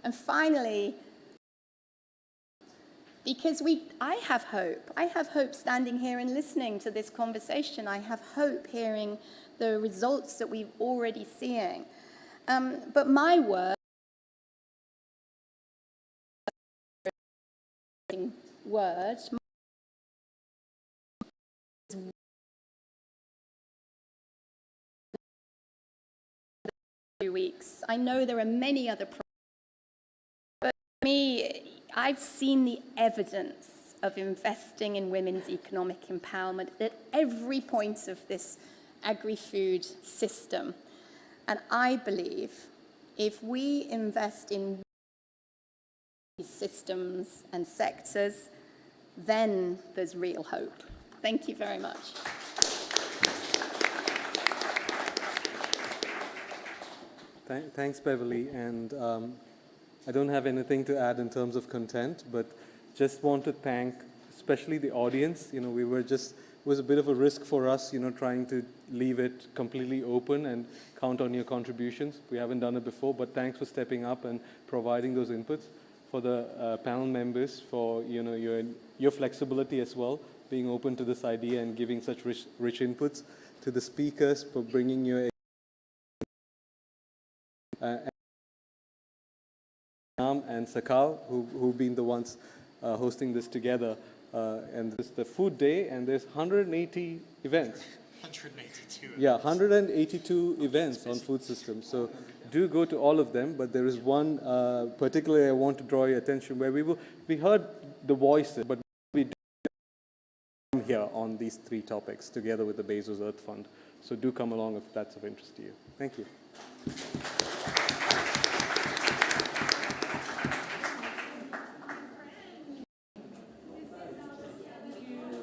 And finally, because I have hope. I have hope standing here and listening to this conversation. I have hope hearing the results that we're already seeing. But my word weeks. I know there are many other problems, but for me, I've seen the evidence of investing in women's economic empowerment at every point of this agri-food system. And I believe if we invest in these systems and sectors, then there's real hope. Thank you very much. Thanks, Beverley. And I don't have anything to add in terms of content, but just want to thank especially the audience. You know, it was a bit of a risk for us, you know, trying to leave it completely open and count on your contributions. We haven't done it before, but thanks for stepping up and providing those inputs. For the panel members, for, you know, your flexibility as well, being open to this idea and giving such rich inputs. To the speakers for bringing your and SACAU, who've been the ones hosting this together. And this is the food day, and there's 180 events. 182. Yeah, 182 events on food systems. So do go to all of them, but there is one particularly I want to draw your attention where we heard the voices, but we do come here on these 3 topics together with the Bezos Earth Fund. So do come along if that's of interest to you. Thank you.